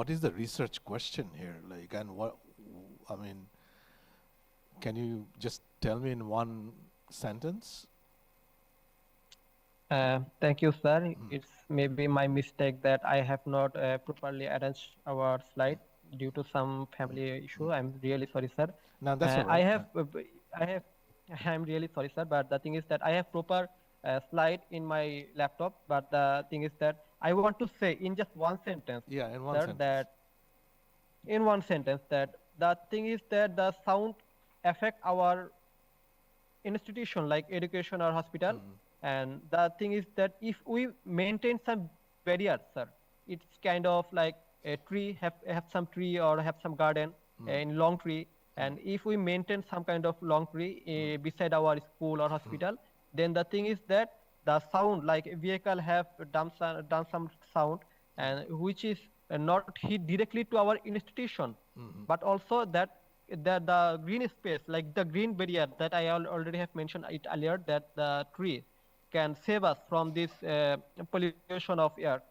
is the research question here? Can you just tell me in one sentence? Thank you, sir. It's maybe my mistake that I have not properly arranged our slide due to some family issue. I'm really sorry, sir. No, that's all right. I'm really sorry, sir. But the thing is that I have proper slide in my laptop. But the thing is that I want to say in just one sentence, Yeah, in one sir, sentence. that in one sentence that the thing is that the sound affect our institution like education or hospital. And the thing is that if we maintain some barriers, sir, it's kind of like a tree, have some tree or have some garden in long tree. And if we maintain some kind of long tree beside our school or hospital, then the thing is that the sound, like a vehicle have done some sound, and which is not hit directly to our institution, but also that the green space, like the green barrier that I already have mentioned it earlier, that the tree can save us from this pollution of air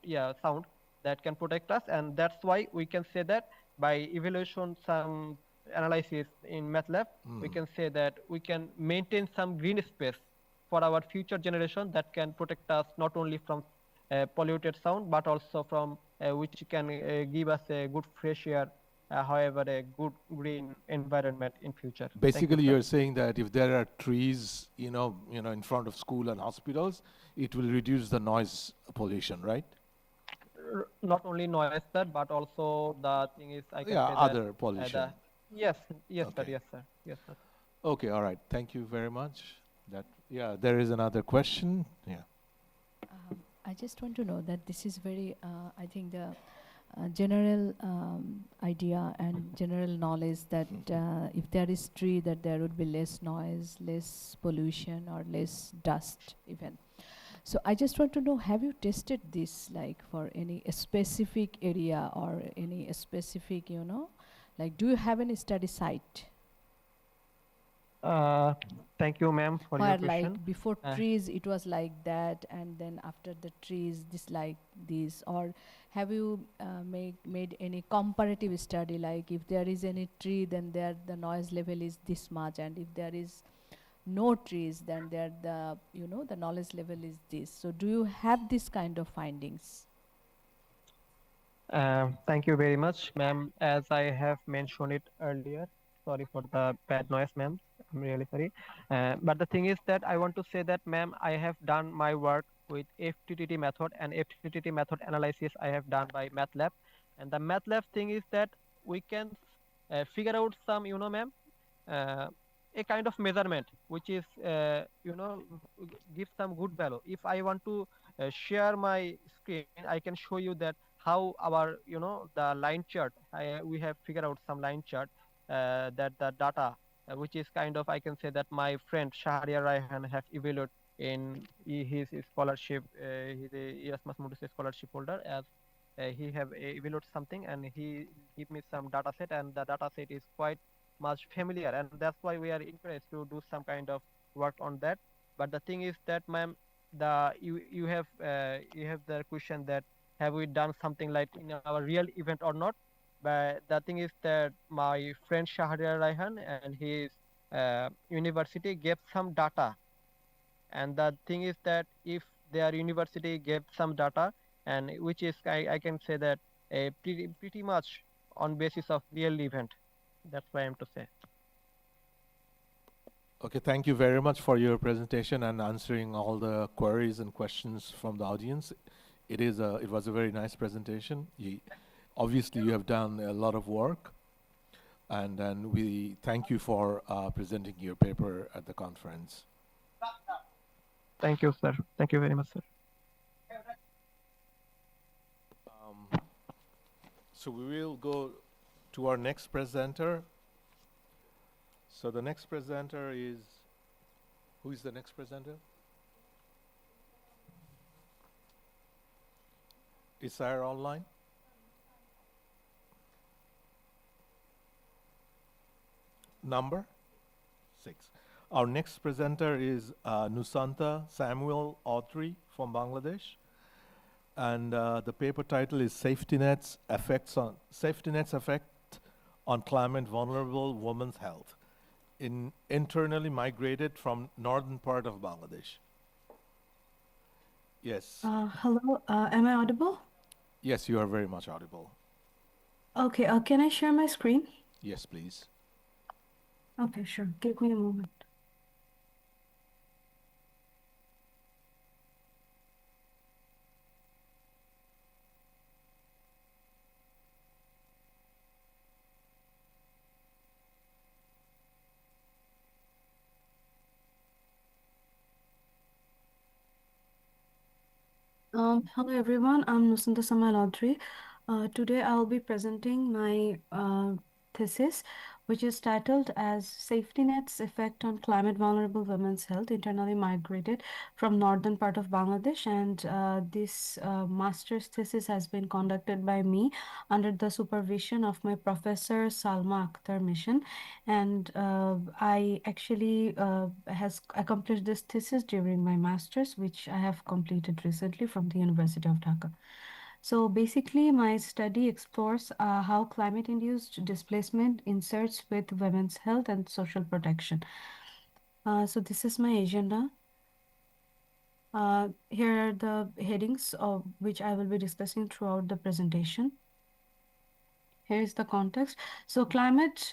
sound that can protect us. And that's why we can say that by evaluation some analysis in MATLAB, we can say that we can maintain some green space for our future generation that can protect us not only from polluted sound, but also from which can give us a good fresh air, however, a good green environment in future. Basically, you're saying that if there are trees, in front of school and hospitals, it will reduce the noise pollution, right? Not only noise, sir, but also the thing is, I can say other that, pollution. Yes, Okay. sir. Okay, all right. Thank you very much. There is another question. Yeah. I just want to know that this is very, I think the general idea and general knowledge that if there is tree, that there would be less noise, less pollution, or less dust even. So I just want to know, have you tested this for any specific area or any specific, do you have any study site? Uh, Thank you, ma'am, for your Where question. like before Uh, trees it was like that, and then after the trees this like this? Or have you made any comparative study, like if there is any tree then there the noise level is this much, and if there is no trees then there the the knowledge level is this? So do you have this kind of findings? Thank you very much, ma'am. As I have mentioned it earlier, sorry for the bad noise, ma'am. I'm really sorry. But the thing is that I want to say that, ma'am, I have done my work with FTTT method, and FTTT method analysis I have done by MATLAB. And the MATLAB thing is that we can figure out some, ma'am, uh, a kind of measurement which is, give some good value. If I want to share my screen, I can show you that how our, the line chart, we have figured out some line chart, that the data, which is kind of, I can say that my friend Shahriar Raihan have evaluated in his scholarship. He's a Erasmus Mundus scholarship holder. As he have evaluated something, and he give me some data set, and the data set is quite much familiar, and that's why we are encouraged to do some kind of work on that. But the thing is that, ma'am, you have the question that have we done something like in our real event or not. But the thing is that my friend Shahriar Raihan and his university gave some data, and the thing is that if their university gave some data, and which is, I can say that pretty much on basis of real event. That's why I'm to say. Okay, thank you very much for your presentation and answering all the queries and questions from the audience. It was a very nice presentation. Obviously, you have done a lot of work, and we thank you for presenting your paper at the conference. Thank you, sir. Thank you very much, sir. So we will go to our next presenter. So the next presenter is, who is the next presenter? Is Sarah online? Number 6. Our next presenter is Nusanta Samuel Autry from Bangladesh. And the paper title is Safety Nets Effect on Climate Vulnerable Women's Health, internally migrated from northern part of Bangladesh. Yes. Hello, am I audible? Yes, you are very much audible. Okay, can I share my screen? Yes, please. Okay, sure. Give me a moment. Hello everyone, I'm Nusanta Samal Audrey. Today I'll be presenting my thesis, which is titled as Safety Nets Effect on Climate Vulnerable Women's Health, Internally Migrated from Northern part of Bangladesh. And this master's thesis has been conducted by me under the supervision of my professor Salma Akhtar Mission. And I actually has accomplished this thesis during my master's, which I have completed recently from the University of Dhaka. So basically, my study explores how climate-induced displacement inserts with women's health and social protection. So this is my agenda. Here are the headings of which I will be discussing throughout the presentation. Here is the context. So climate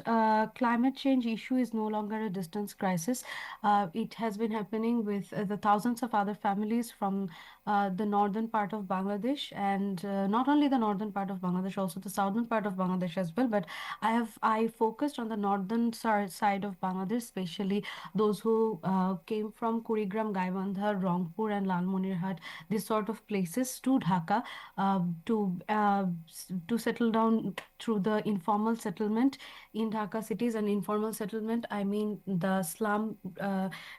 change issue is no longer a distance crisis. It has been happening with the thousands of other families from the northern part of Bangladesh, and not only the northern part of Bangladesh, also the southern part of Bangladesh as well. But I focused on the northern side of Bangladesh, especially those who came from Kurigram, Gaibandha, Rangpur, and Lalmonirhat, these sort of places to Dhaka to settle down through the informal settlement in Dhaka cities. And informal settlement, I mean the slum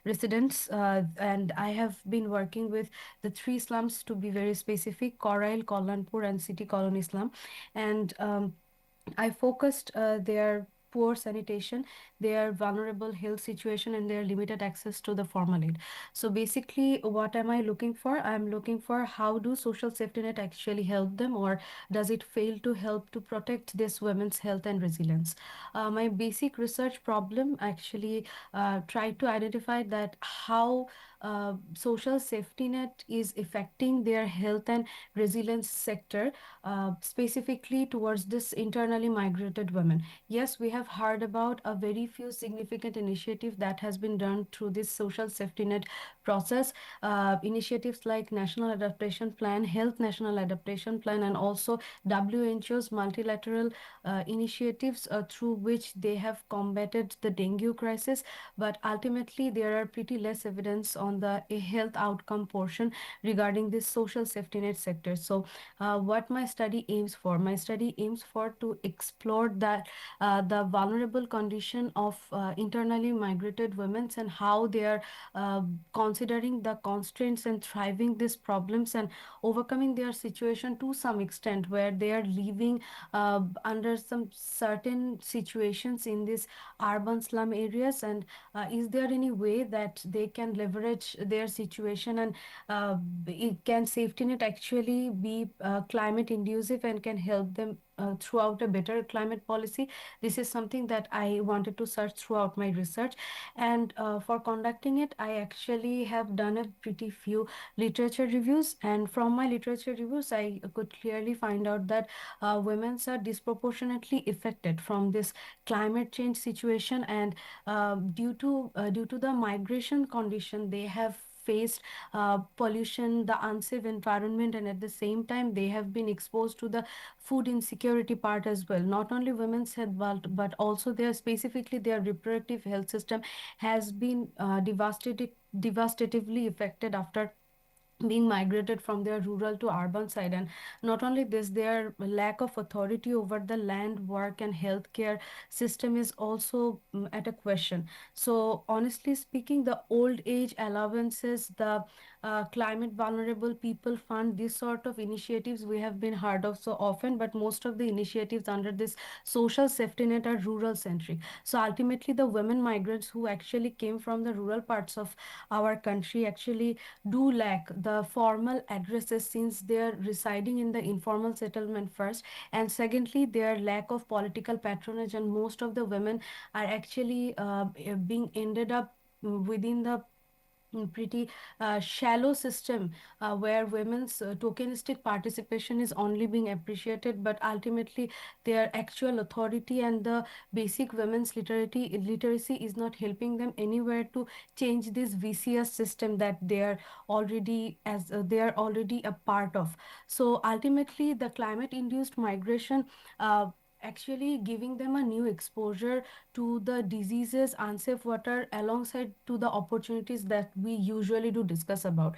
residents. And I have been working with the 3 slums, to be very specific: Korail, Kallanpur, and City Colony slum. And I focused there poor sanitation, their vulnerable health situation, and their limited access to the formal aid. So basically, what am I looking for? I'm looking for how do social safety net actually help them, or does it fail to help to protect this women's health and resilience? My basic research problem actually tried to identify that how social safety net is affecting their health and resilience sector, specifically towards this internally migrated women. Yes, we have heard about a very few significant initiatives that has been done through this social safety net process. Initiatives like National Adaptation Plan, Health National Adaptation Plan, and also WHO's multilateral initiatives through which they have combated the dengue crisis. But ultimately, there are pretty less evidence on the health outcome portion regarding this social safety net sector. So what my study aims for? My study aims for to explore that the vulnerable condition of internally migrated women and how they are considering the constraints and thriving these problems and overcoming their situation to some extent, where they are living under some certain situations in these urban slum areas. And is there any way that they can leverage their situation, and can safety net actually be climate inducive and can help them throughout a better climate policy? This is something that I wanted to search throughout my research. And for conducting it, I actually have done a pretty few literature reviews. And from my literature reviews, I could clearly find out that women are disproportionately affected from this climate change situation. And due to the migration condition, they have faced pollution, the unsafe environment, and at the same time, they have been exposed to the food insecurity part as well. Not only women's health, but also their specifically their reproductive health system has been devastatively affected after being migrated from their rural to urban side. And not only this, their lack of authority over the land, work, and healthcare system is also at a question. So honestly speaking, the old age allowances, the climate vulnerable people fund, this sort of initiatives we have been heard of so often, but most of the initiatives under this social safety net are rural centric. So ultimately, the women migrants who actually came from the rural parts of our country actually do lack the formal addresses, since they're residing in the informal settlement first, and secondly, their lack of political patronage, and most of the women are actually being ended up within the pretty shallow system where women's tokenistic participation is only being appreciated, but ultimately their actual authority and the basic women's literacy is not helping them anywhere to change this vicious system that they are already a part of. So ultimately, the climate induced migration actually giving them a new exposure to the diseases, unsafe water, alongside to the opportunities that we usually do discuss about.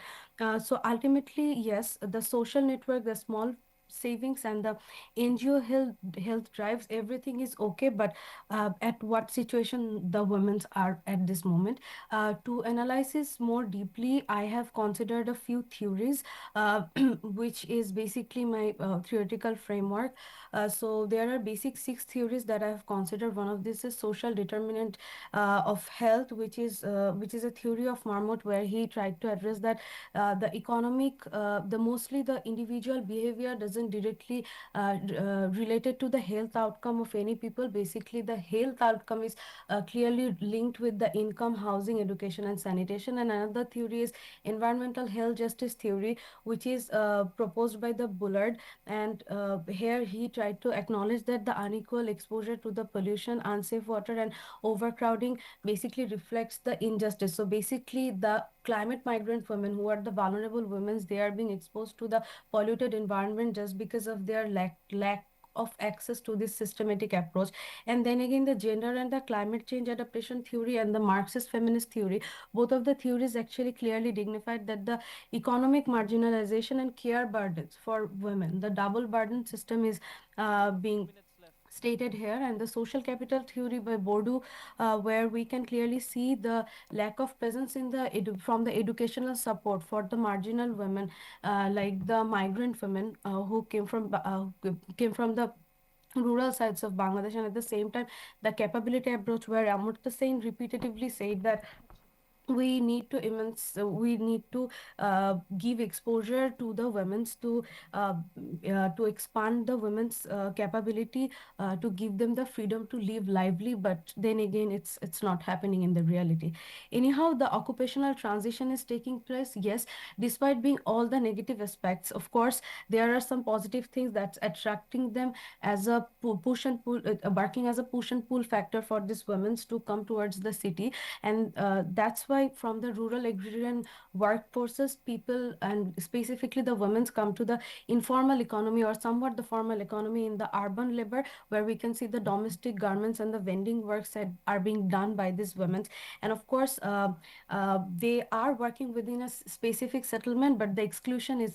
So ultimately, yes, the social network, the small savings, and the NGO health drives, everything is okay, but at what situation the women are at this moment? To analyze this more deeply, I have considered a few theories, which is basically my theoretical framework. So there are basic 6 theories that I have considered. One of this is social determinant of health, which is a theory of Marmot, where he tried to address that the economic, the mostly the individual behavior doesn't directly related to the health outcome of any people. Basically, the health outcome is clearly linked with the income, housing, education, and sanitation. And another theory is environmental health justice theory, which is proposed by the Bullard. And here he tried to acknowledge that the unequal exposure to the pollution, unsafe water, and overcrowding basically reflects the injustice. So basically, the climate migrant women, who are the vulnerable women, they are being exposed to the polluted environment just because of their lack of access to this systematic approach. And then again, the gender and the climate change adaptation theory and the Marxist feminist theory, both of the theories actually clearly dignified that the economic marginalization and care burdens for women, the double burden system is being stated here. And the social capital theory by Bourdieu, where we can clearly see the lack of presence in the from the educational support for the marginal women, like the migrant women who came from the rural sides of Bangladesh, and at the same time the capability approach where Amartya Sen repetitively said that we need to give exposure to the women's to expand the women's capability, to give them the freedom to live lively, but then again it's not happening in the reality. Anyhow, the occupational transition is taking place, yes, despite being all the negative aspects. Of course, there are some positive things that's attracting them as a push and pull, working as a push and pull factor for these women to come towards the city. And that's why from the rural agrarian workforces, people and specifically the women's come to the informal economy or somewhat the formal economy in the urban labor, where we can see the domestic garments and the vending works that are being done by these women. And of course, they are working within a specific settlement, but the exclusion is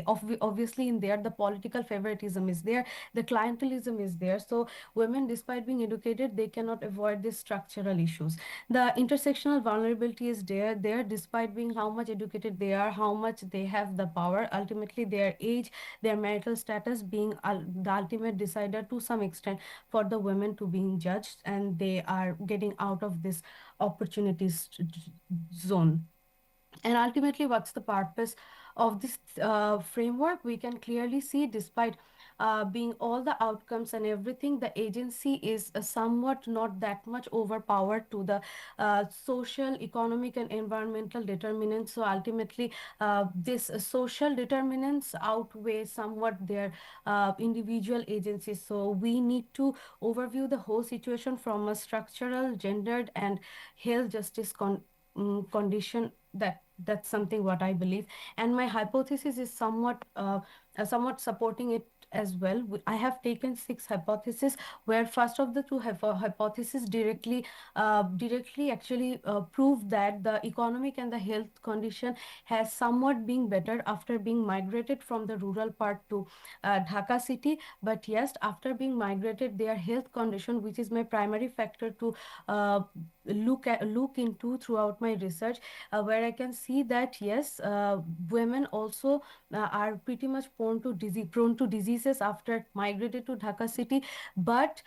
obviously in there. The political favoritism is there, the clientelism is there. So women, despite being educated, they cannot avoid these structural issues. The intersectional vulnerability is there despite being how much educated they are, how much they have the power. Ultimately, their age, their marital status being the ultimate decider to some extent for the women to being judged, and they are getting out of this opportunities zone. And ultimately, what's the purpose of this framework? We can clearly see, despite being all the outcomes and everything, the agency is somewhat not that much overpowered to the social, economic, and environmental determinants. So ultimately, this social determinants outweigh somewhat their individual agencies. So we need to overview the whole situation from a structural, gendered, and health justice condition. That's something what I believe, and my hypothesis is somewhat supporting it as well. I have taken 6 hypotheses, where first of the two hypotheses directly actually prove that the economic and the health condition has somewhat been better after being migrated from the rural part to Dhaka city. But yes, after being migrated, their health condition, which is my primary factor to look into throughout my research, where I can see that yes, women also are pretty much prone to diseases after migrated to Dhaka city. But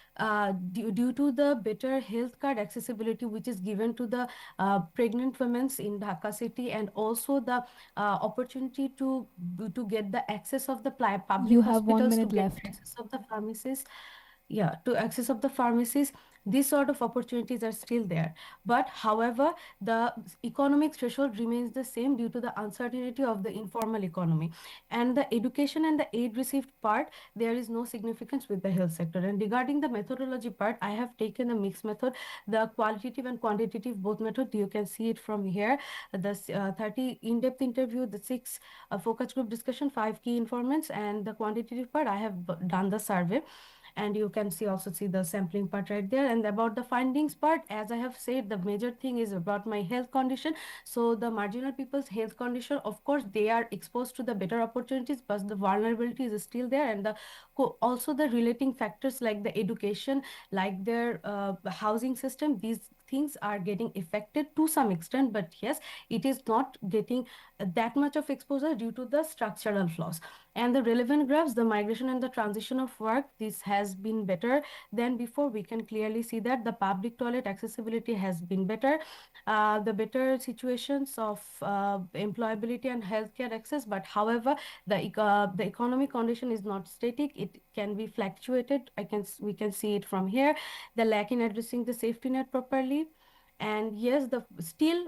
due to the better health card accessibility which is given to the pregnant women in Dhaka city, and also the opportunity to get the access of the public You have 1 hospitals, to minute get left. access of the pharmacies, yeah, to access of the pharmacies, these sort of opportunities are still there. But however, the economic threshold remains the same due to the uncertainty of the informal economy. And the education and the aid received part, there is no significance with the health sector. And regarding the methodology part, I have taken a mixed method, the qualitative and quantitative both method. You can see it from here, the 30 in-depth interview, the 6 focus group discussion, 5 key informants, and the quantitative part I have done the survey. And you can also see the sampling part right there. And about the findings part, as I have said, the major thing is about my health condition. So the marginal people's health condition, of course, they are exposed to the better opportunities, but the vulnerability is still there. And also the relating factors like the education, like their housing system, these things are getting affected to some extent. But yes, it is not getting that much of exposure due to the structural flaws. And the relevant graphs, the migration and the transition of work, this has been better than before. We can clearly see that the public toilet accessibility has been better, the better situations of employability and healthcare access. But however, the economic condition is not static, it can be fluctuated. We can see it from here, the lack in addressing the safety net properly. And yes, the still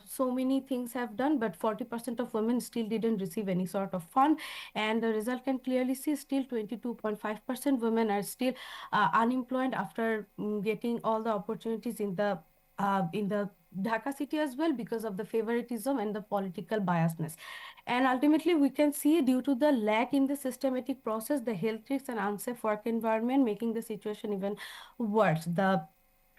so many things have done, but 40% of women still didn't receive any sort of fund. And the result can clearly see still 22.5% women are still unemployed after getting all the opportunities in the Dhaka city as well, because of the favoritism and the political biasness. And ultimately, we can see due to the lack in the systematic process, the health risks and unsafe work environment making the situation even worse. The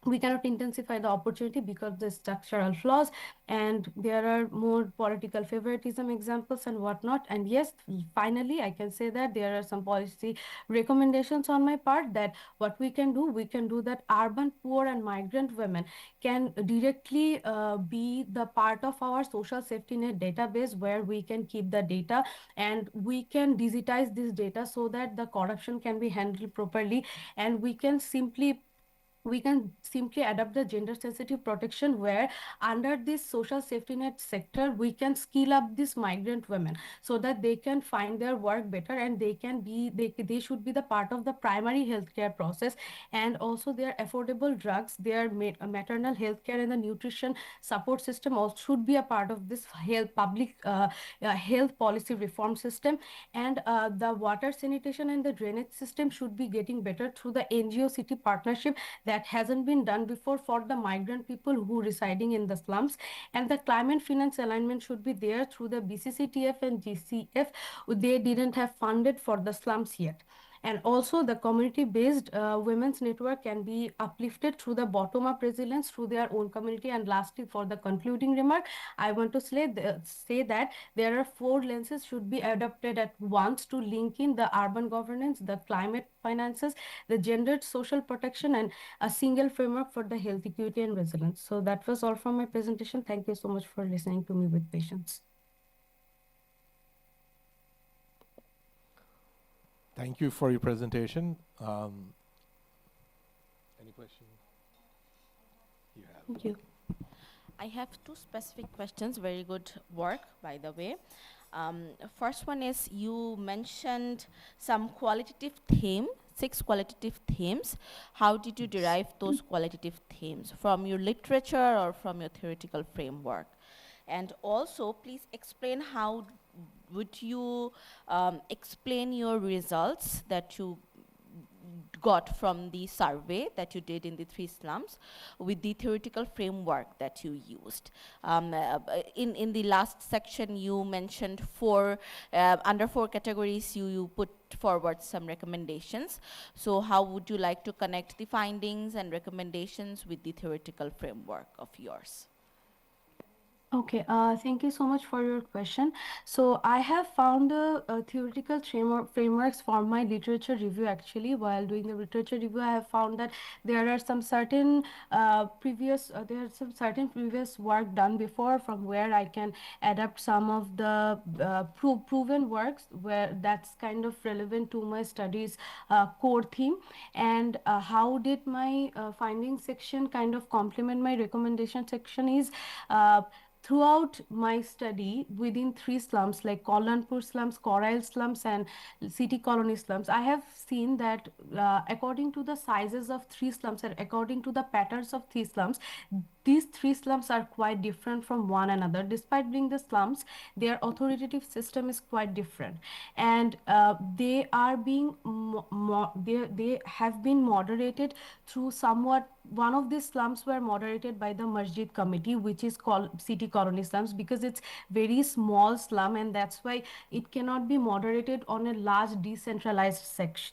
we cannot intensify the opportunity because of the structural flaws, and there are more political favoritism examples and whatnot. And yes, finally I can say that there are some policy recommendations on my part, that what we can do that urban poor and migrant women can directly be the part of our social safety net database, where we can keep the data and we can digitize this data so that the corruption can be handled properly, and we can simply adopt the gender sensitive protection, where under this social safety net sector we can skill up these migrant women so that they can find their work better, and they should be the part of the primary healthcare process. And also their affordable drugs, their maternal healthcare and the nutrition support system also should be a part of this health policy reform system. And the water sanitation and the drainage system should be getting better through the NGO city partnership that hasn't been done before for the migrant people who residing in the slums. And the climate finance alignment should be there through the BCCTF and GCF. They didn't have funded for the slums yet. And also the community-based women's network can be uplifted through the bottom-up resilience through their own community. And lastly, for the concluding remark, I want to say that there are 4 lenses should be adopted at once to link in the urban governance, the climate finances, the gendered social protection, and a single framework for the health equity and resilience. So that was all from my presentation. Thank you so much for listening to me with patience. Thank you for your presentation. Any questions? You have. Thank you. I have 2 specific questions. Very good work, by the way. First one is, you mentioned some qualitative theme, 6 qualitative themes. How did you derive those qualitative themes? From your literature or from your theoretical framework? And also, please explain how would you explain your results that you got from the survey that you did in the 3 slums with the theoretical framework that you used. In the last section, you mentioned under 4 categories, you put forward some recommendations. So how would you like to connect the findings and recommendations with the theoretical framework of yours? Okay, thank you so much for your question. So I have found theoretical frameworks for my literature review. Actually, while doing the literature review, I have found that there are some certain previous work done before, from where I can adapt some of the proven works where that's kind of relevant to my studies core theme. And how did my findings section kind of complement my recommendation section is, throughout my study within 3 slums like Kallanpur slums, Corail slums, and city colony slums, I have seen that according to the sizes of 3 slums and according to the patterns of 3 slums, these 3 slums are quite different from one another. Despite being the slums, their authoritative system is quite different, and they are being they have been moderated through somewhat. One of these slums were moderated by the Masjid committee, which is called city colony slums, because it's very small slum, and that's why it cannot be moderated on a large decentralized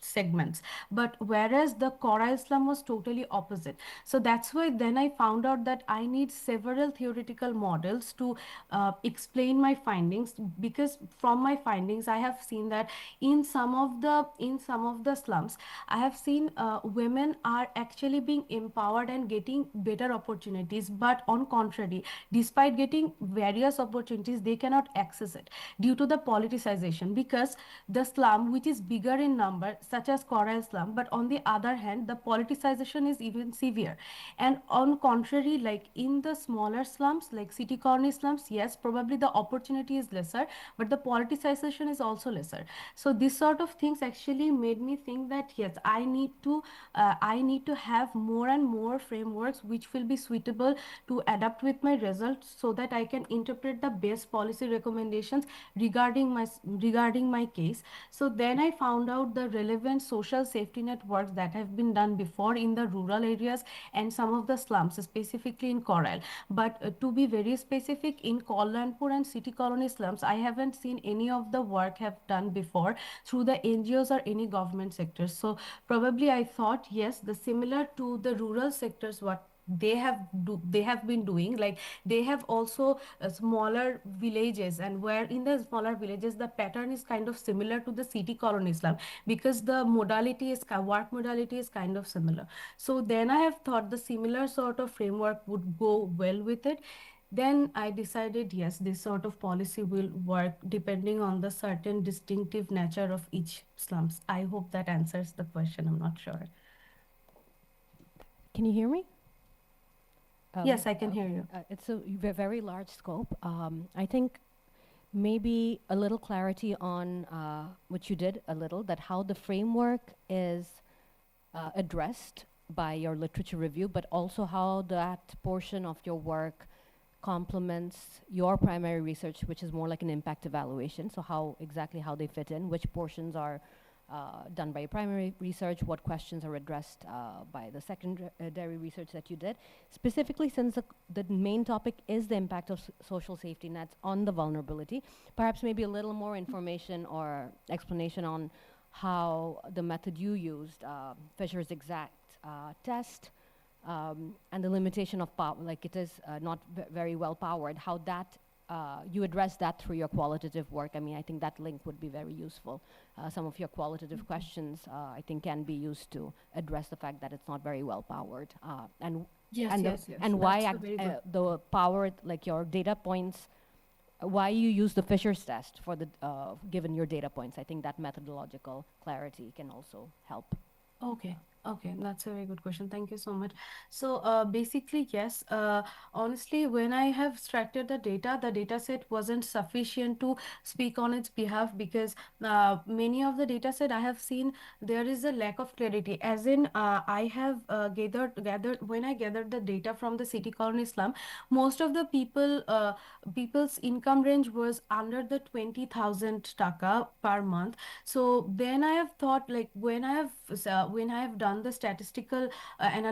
segments. But whereas the Corail slum was totally opposite. So that's why then I found out that I need several theoretical models to explain my findings, because from my findings I have seen that in some of the slums I have seen women are actually being empowered and getting better opportunities, but on contrary, despite getting various opportunities, they cannot access it due to the politicization, because the slum which is bigger in number, such as Corail slum, but on the other hand the politicization is even severe. And on contrary, like in the smaller slums like city colony slums, yes, probably the opportunity is lesser, but the politicization is also lesser. So this sort of things actually made me think that yes, I need to have more and more frameworks which will be suitable to adapt with my results, so that I can interpret the best policy recommendations regarding my case. So then I found out the relevant social safety networks that have been done before in the rural areas and some of the slums, specifically in Corail. But to be very specific, in Kallanpur and city colony slums, I haven't seen any of the work have done before through the NGOs or any government sectors. So probably I thought, yes, the similar to the rural rural sectors, what they have been doing, like they have also smaller villages, and where in the smaller villages the pattern is kind of similar to the city colony slum, because the modality is work modality is kind of similar. So then I have thought the similar sort of framework would go well with it. Then I decided, yes, this sort of policy will work depending on the certain distinctive nature of each slums. I hope that answers the question. I'm not sure. Can you hear me? Yes, I can hear you. It's a very large scope. I think maybe a little clarity on what you did a little, that how the framework is addressed by your literature review, but also how that portion of your work complements your primary research, which is more like an impact evaluation. So how exactly how they fit in, which portions are done by your primary research, what questions are addressed by the secondary research that you did. Specifically, since the main topic is the impact of social safety nets on the vulnerability, perhaps maybe a little more information or explanation on how the method you used, Fisher's exact test, and the limitation of power, like it is not very well powered, how that you address that through your qualitative work. I mean, I think that link would be very useful. Some of your qualitative questions, I think, can be used to address the fact that it's not very well powered. And why the powered, like your data points, why you use the Fisher's test for the given your data points. I think that methodological clarity can also help. Okay, that's a very good question. Thank you so much. So basically, yes, honestly, when I have extracted the data set wasn't sufficient to speak on its behalf, because many of the data set I have seen, there is a lack of clarity. As in, I have gathered when I gathered the data from the city colony slum, most of the people's income range was under the 20,000 taka per month. So then I have thought, like when I have done the statistical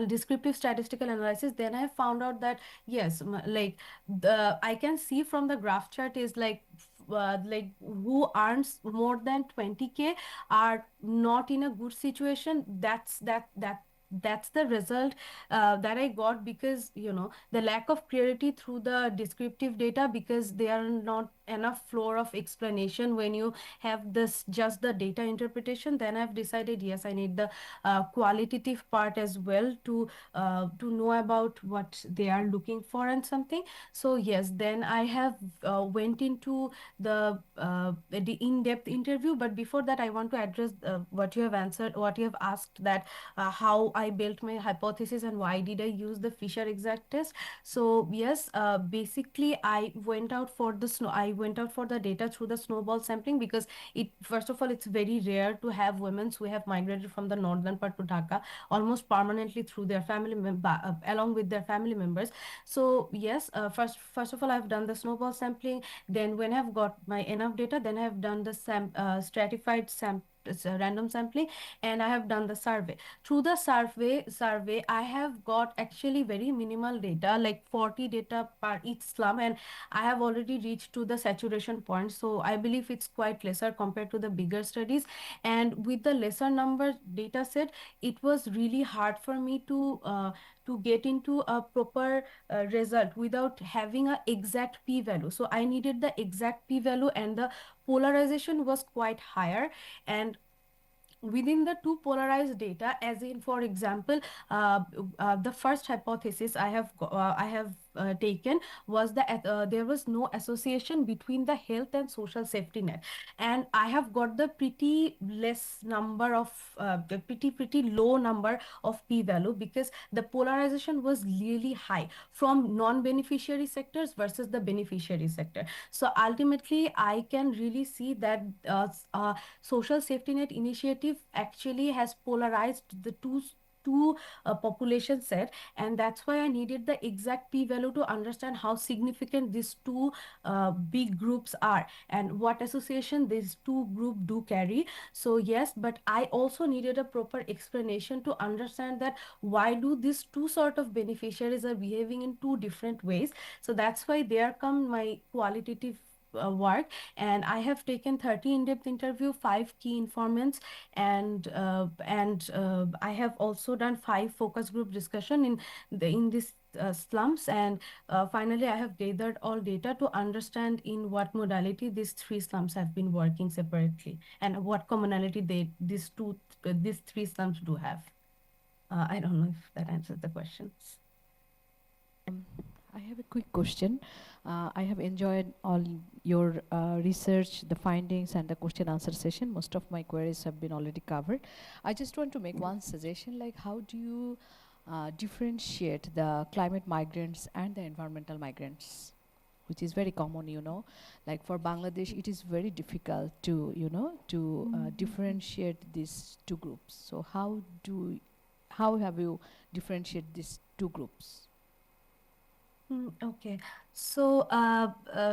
descriptive statistical analysis, then I found out that yes, like I can see from the graph chart is like who earns more than 20K are not in a good situation. That's the result that I got, because the lack of clarity through the descriptive data, because there are not enough floor of explanation when you have this just the data interpretation. Then I've decided, yes, I need the qualitative part as well to know about what they are looking for and something. So yes, then I have went into the in-depth interview. But before that, I want to address what you have asked, that how I built my hypothesis and why did I use the Fisher exact test. So yes, basically I went out for the data through the snowball sampling, because first of all, it's very rare to have women who have migrated from the northern part to Dhaka almost permanently through their along with their family members. So yes, first of all, I've done the snowball sampling. Then when I've got my enough data, then I've done the stratified random sampling, and I have done the survey. Through the survey, I have got actually very minimal data, like 40 data per each slum, and I have already reached to the saturation point. So I believe it's quite lesser compared to the bigger studies. And with the lesser number data set, it was really hard for me to get into a proper result without having an exact p-value. So I needed the exact p-value, and the polarization was quite higher. And within the two polarized data, as in, for example, the first hypothesis I have taken was that there was no association between the health and social safety net, and I have got the pretty less number of the pretty low number of p-value, because the polarization was really high from non-beneficiary sectors versus the beneficiary sector. So ultimately, I can really see that social safety net initiative actually has polarized the two population set, and that's why I needed the exact p-value to understand how significant these two big groups are and what association these two groups do carry. So yes, but I also needed a proper explanation to understand that why do these two sort of beneficiaries are behaving in two different ways. So that's why there come my qualitative work, and I have taken 30 in-depth interview, 5 key informants, and I have also done 5 focus group discussion in this slums, and finally I have gathered all data to understand in what modality these 3 slums have been working separately and what commonality these 3 slums do have. I don't know if that answers the questions. I have a quick question. I have enjoyed all your research, the findings, and the question answer session. Most of my queries have been already covered. I just want to make one suggestion, like how do you differentiate the climate migrants and the environmental migrants, which is very common, like for Bangladesh, it is very difficult to, differentiate these two groups. So how have you differentiated these two groups? Okay, so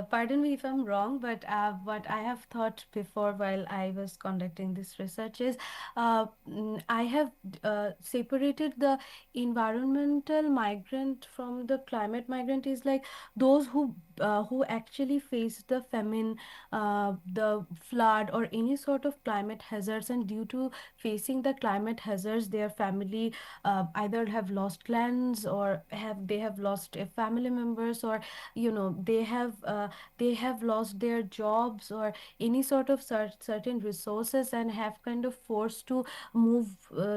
pardon me if I'm wrong, but what I have thought before while I was conducting this research is I have separated the environmental migrant from the climate migrant is like those who actually face the famine, the flood, or any sort of climate hazards, and due to facing the climate hazards, their family either have lost lands or they have lost family members, or they have lost their jobs or any sort of certain resources and have kind of forced to move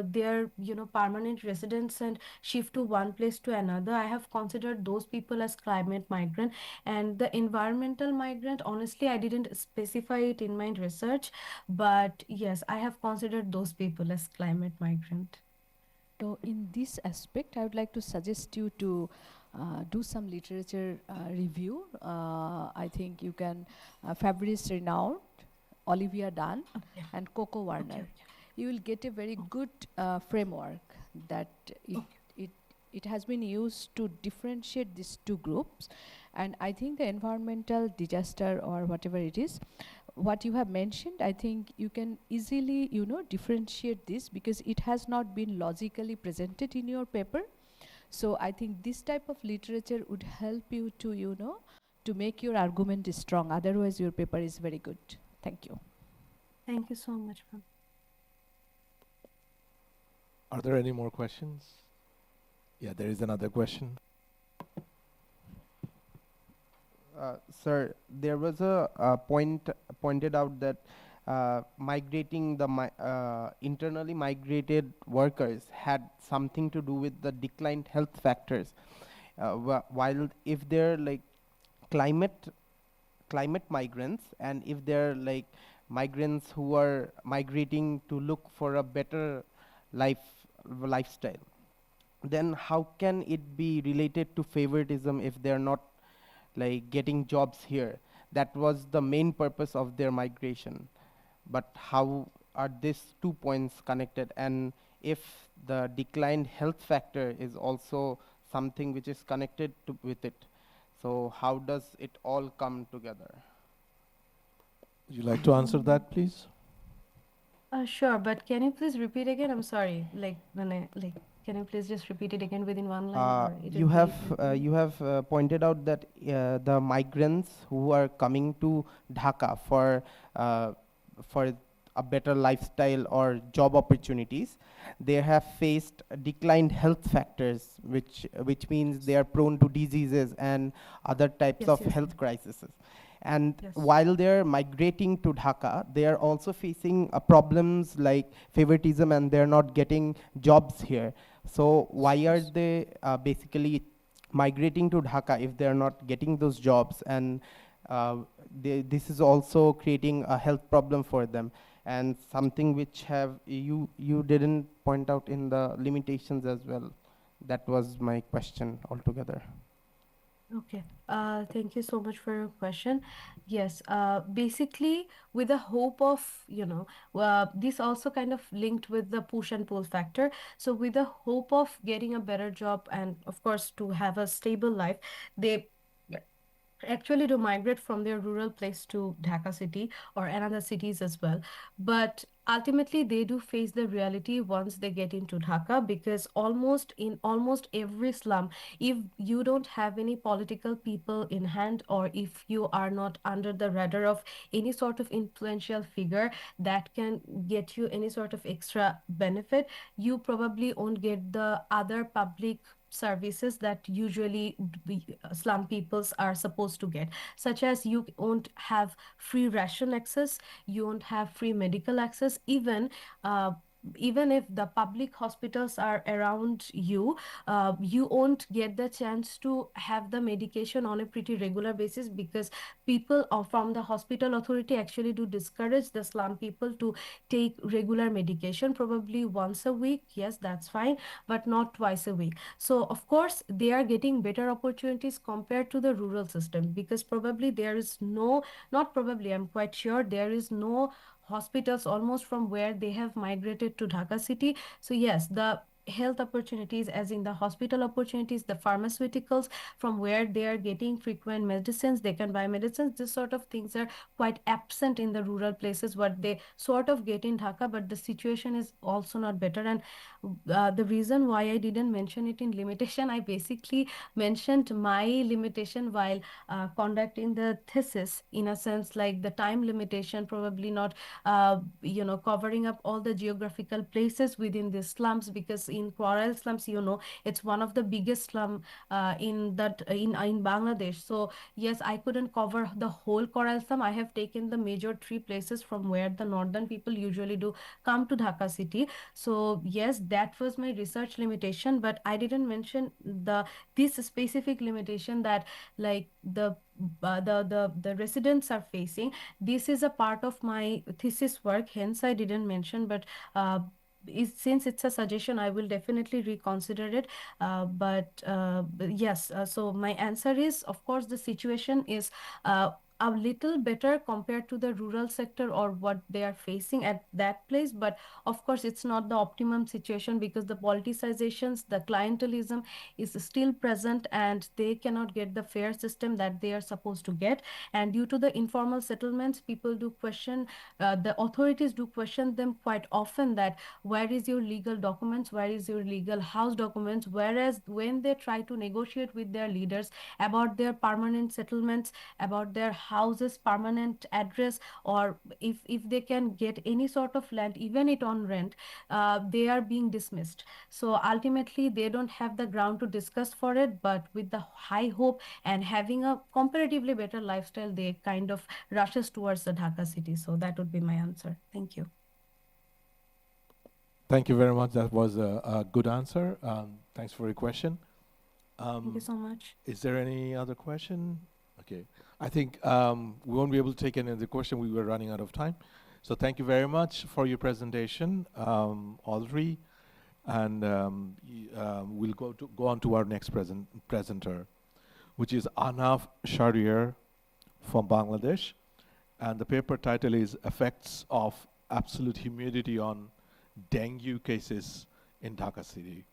their permanent residence and shift to one place to another. I have considered those people as climate migrant, and the environmental migrant, honestly I didn't specify it in my research, but yes, I have considered those people as climate migrant. So in this aspect, I would like to suggest you to do some literature review. I think you can Fabrice Renaud, Olivia Dunn, Okay. and Coco Warner. Okay. You will get a very good framework that it has been used to differentiate these two groups. And I think the environmental disaster or whatever it is, what you have mentioned, I think you can easily, differentiate this because it has not been logically presented in your paper. So I think this type of literature would help you to, to make your argument strong. Otherwise, your paper is very good. Thank you. Thank you so much, ma'am. Are there any more questions? Yeah, there is another question. Sir, there was a point pointed out that migrating the internally migrated workers had something to do with the declined health factors. While if they're like climate migrants, and if they're like migrants who are migrating to look for a better lifestyle, then how can it be related to favoritism if they're not like getting jobs here? That was the main purpose of their migration. But how are these 2 points connected? And if the declined health factor is also something which is connected with it, so how does it all come together? Would you like to answer that, please? Sure, but can you please repeat again? I'm sorry. Can you please just repeat it again within one line? Or it You will have be- you have pointed out that the migrants who are coming to Dhaka for a better lifestyle or job opportunities, they have faced declined health factors, which means they are prone to diseases and other types Yes, of yes, health yes. crises. And Yes. while they're migrating to Dhaka, they are also facing problems like favoritism, and they're not getting jobs here. So why are they basically migrating to Dhaka if they're not getting those jobs? And this is also creating a health problem for them, and something which you didn't point out in the limitations as well. That was my question altogether. Okay. Thank you so much for your question. Yes. Basically, with the hope of, this also kind of linked with the push and pull factor. So, with the hope of getting a better job and, of course, to have a stable life, they actually to migrate from their rural place to Dhaka city or another cities as well. But ultimately they do face the reality once they get into Dhaka, because almost every slum, if you don't have any political people in hand, or if you are not under the radar of any sort of influential figure that can get you any sort of extra benefit, you probably won't get the other public services that usually slum peoples are supposed to get, such as you won't have free ration access, you won't have free medical access, uh, even if the public hospitals are around you, you won't get the chance to have the medication on a pretty regular basis, because people from the hospital authority actually do discourage the slum people to take regular medication, probably once a week, yes, that's fine, but not twice a week. So of course they are getting better opportunities compared to the rural system, because probably there is no, not probably, I'm quite sure there is no hospitals almost from where they have migrated to Dhaka city. So yes, the health opportunities, as in the hospital opportunities, the pharmaceuticals from where they are getting frequent medicines, they can buy medicines, this sort of things are quite absent in the rural places, what they sort of get in Dhaka, but the situation is also not better. And the reason why I didn't mention it in limitation, I basically mentioned my limitation while conducting the thesis, in a sense, like the time limitation, probably not covering up all the geographical places within the slums, because in Coral slums, it's one of the biggest slum in Bangladesh. So yes, I couldn't cover the whole Coral slum. I have taken the major three places from where the northern people usually do come to Dhaka city. So yes, that was my research limitation, but I didn't mention this specific limitation that, like, the residents are facing. This is a part of my thesis work, hence I didn't mention, but since it's a suggestion, I will definitely reconsider it. But yes, so my answer is, of course, the situation is a little better compared to the rural sector or what they are facing at that place. But of course, it's not the optimum situation, because the politicizations, the clientelism is still present, and they cannot get the fair system that they are supposed to get. And due to the informal settlements, people do question, the authorities do question them quite often, that where is your legal documents, where is your legal house documents, whereas when they try to negotiate with their leaders about their permanent settlements, about their houses permanent address, or if they can get any sort of land, even it on rent, they are being dismissed. So ultimately they don't have the ground to discuss for it, but with the high hope and having a comparatively better lifestyle, they kind of rushes towards the Dhaka city. So that would be my answer. Thank you. Thank you very much. That was a good answer. Thanks for your question. Thank you so much. Is there any other question? Okay. I think we won't be able to take any other question. We were running out of time. So thank you very much for your presentation, all three. And we'll go on to our next presenter, which is Anaf Shahriar from Bangladesh. And the paper title is Effects of Absolute Humidity on Dengue Cases in Dhaka City.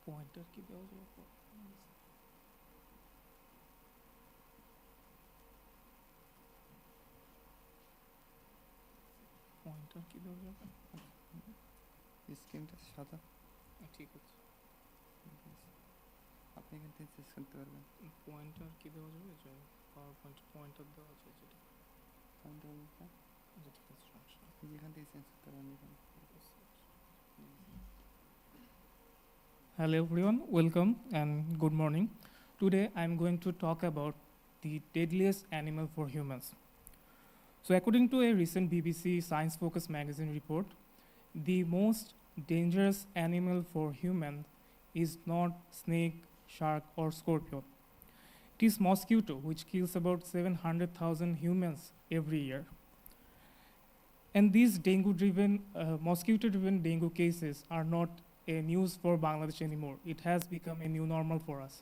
Pointer কি দেওয়া যাবে? Pointer কি দেওয়া যাবে? স্ক্রিনটা সাদা। ঠিক আছে। আপনি এখান থেকে চেঞ্জ করতে পারবেন। পয়েন্টার কি দেওয়া যাবে যে পাওয়ার পয়েন্টার দেওয়া আছে যেটা পয়েন্টার বলতে যেটা কনস্ট্রাকশন যেখান থেকে চেঞ্জ করতে পারবেন এখানে। Hello everyone, welcome and good morning. Today I'm going to talk about the deadliest animal for humans. So according to a recent BBC Science Focus magazine report, the most dangerous animal for human is not snake, shark or scorpion. It is mosquito, which kills about 700,000 humans every year. And these mosquito-driven dengue cases are not a news for Bangladesh anymore. It has become a new normal for us.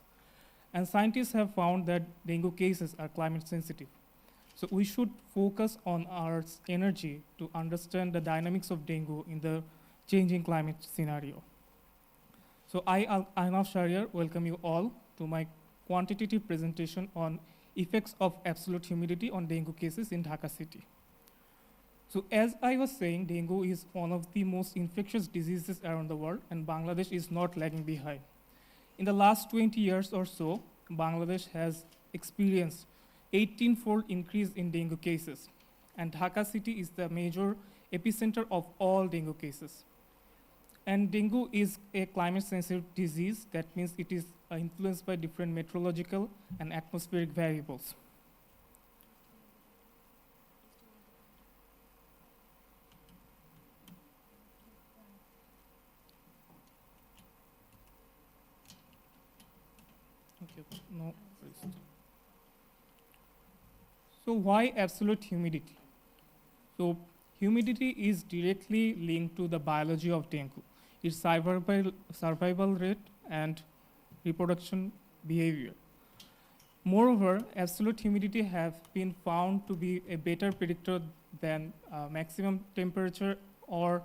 And scientists have found that dengue cases are climate sensitive. So we should focus on our energy to understand the dynamics of dengue in the changing climate scenario. So I, Arnav Shariar, welcome you all to my quantitative presentation on effects of absolute humidity on dengue cases in Dhaka city. So as I was saying, dengue is one of the most infectious diseases around the world, and Bangladesh is not lagging behind. In the last 20 years or so, Bangladesh has experienced 18-fold increase in dengue cases, and Dhaka city is the major epicenter of all dengue cases. And dengue is a climate-sensitive disease. That means it is influenced by different meteorological and atmospheric variables. Okay, no worries. So why absolute humidity? So humidity is directly linked to the biology of dengue, its survival rate and reproduction behavior. Moreover, absolute humidity have been found to be a better predictor than maximum temperature or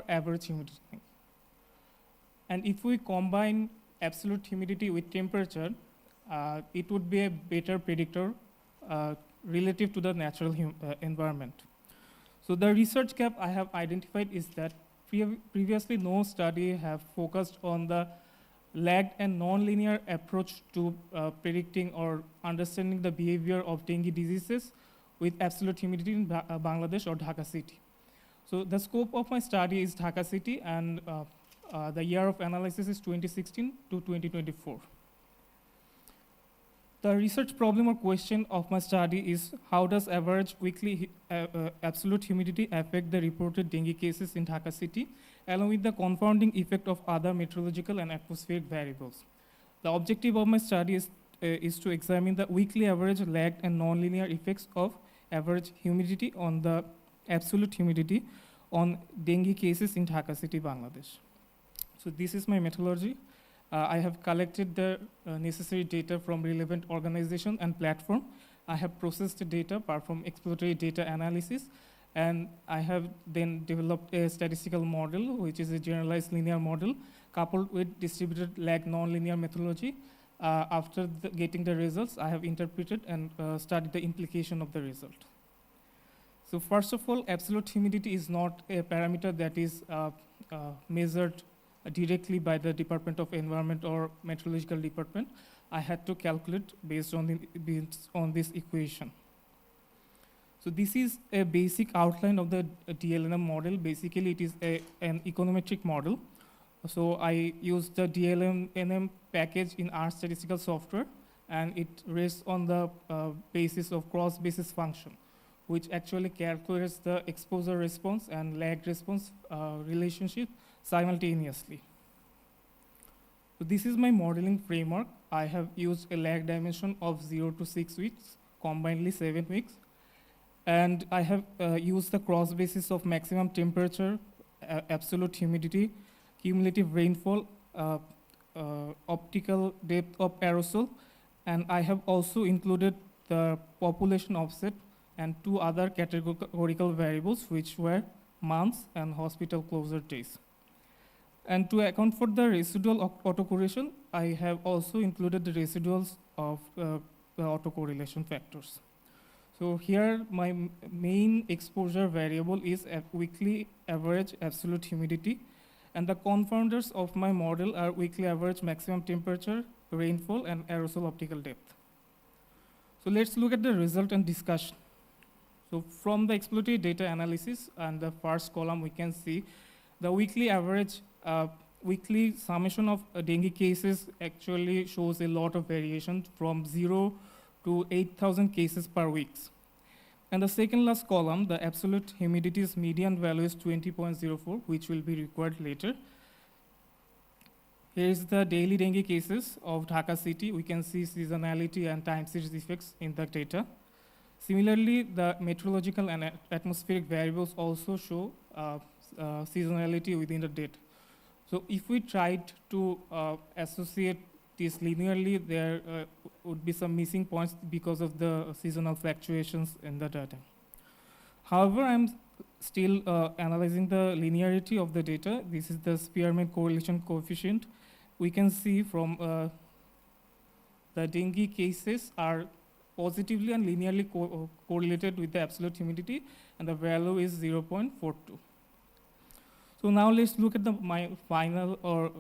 average humidity. And if we combine absolute humidity with temperature, it would be a better predictor relative to the natural environment. So the research gap I have identified is that previously no study have focused on the lagged and non-linear approach to predicting or understanding the behavior of dengue diseases with absolute humidity in Bangladesh or Dhaka city. So the scope of my study is Dhaka city, and the year of analysis is 2016 to 2024. The research problem or question of my study is how does average weekly absolute humidity affect the reported dengue cases in Dhaka city, along with the confounding effect of other meteorological and atmospheric variables. The objective of my study is to examine the weekly average lagged and nonlinear effects of average humidity on the absolute humidity on dengue cases in Dhaka city, Bangladesh. So this is my methodology. I have collected the necessary data from relevant organization and platform. I have processed the data, performed exploratory data analysis, and I have then developed a statistical model, which is a generalized linear model, coupled with distributed lag nonlinear methodology. After getting the results, I have interpreted and studied the implication of the result. So first of all, absolute humidity is not a parameter that is measured directly by the Department of Environment or Meteorological Department. I had to calculate based on this equation. So this is a basic outline of the DLNM model. Basically, it is an econometric model. So I used the DLNM package in our statistical software, and it rests on the basis of cross-basis function, which actually calculates the exposure response and lag response relationship simultaneously. So this is my modeling framework. I have used a lag dimension of 0 to 6 weeks, combinedly 7 weeks. And I have used the cross basis of maximum temperature, absolute humidity, cumulative rainfall, optical depth of aerosol, and I have also included the population offset and 2 other categorical variables, which were months and hospital closure days. And to account for the residual autocorrelation, I have also included the residuals of the autocorrelation factors. So here my main exposure variable is a weekly average absolute humidity, And the confounders of my model are weekly average maximum temperature, rainfall, and aerosol optical depth. So let's look at the result and discussion. So from the exploratory data analysis and the first column, we can see the weekly average, weekly summation of dengue cases actually shows a lot of variation from 0 to 8,000 cases per week. And the second last column, the absolute humidity's median value is 20.04, which will be required later. Here is the daily dengue cases of Dhaka city. We can see seasonality and time series effects in the data. Similarly, the meteorological and atmospheric variables also show seasonality within the data. So if we tried to associate this linearly, there would be some missing points because of the seasonal fluctuations in the data. However, I'm still analyzing the linearity of the data. This is the Spearman correlation coefficient. We can see from the dengue cases are positively and linearly correlated with the absolute humidity, and the value is 0.42. So now let's look at my final or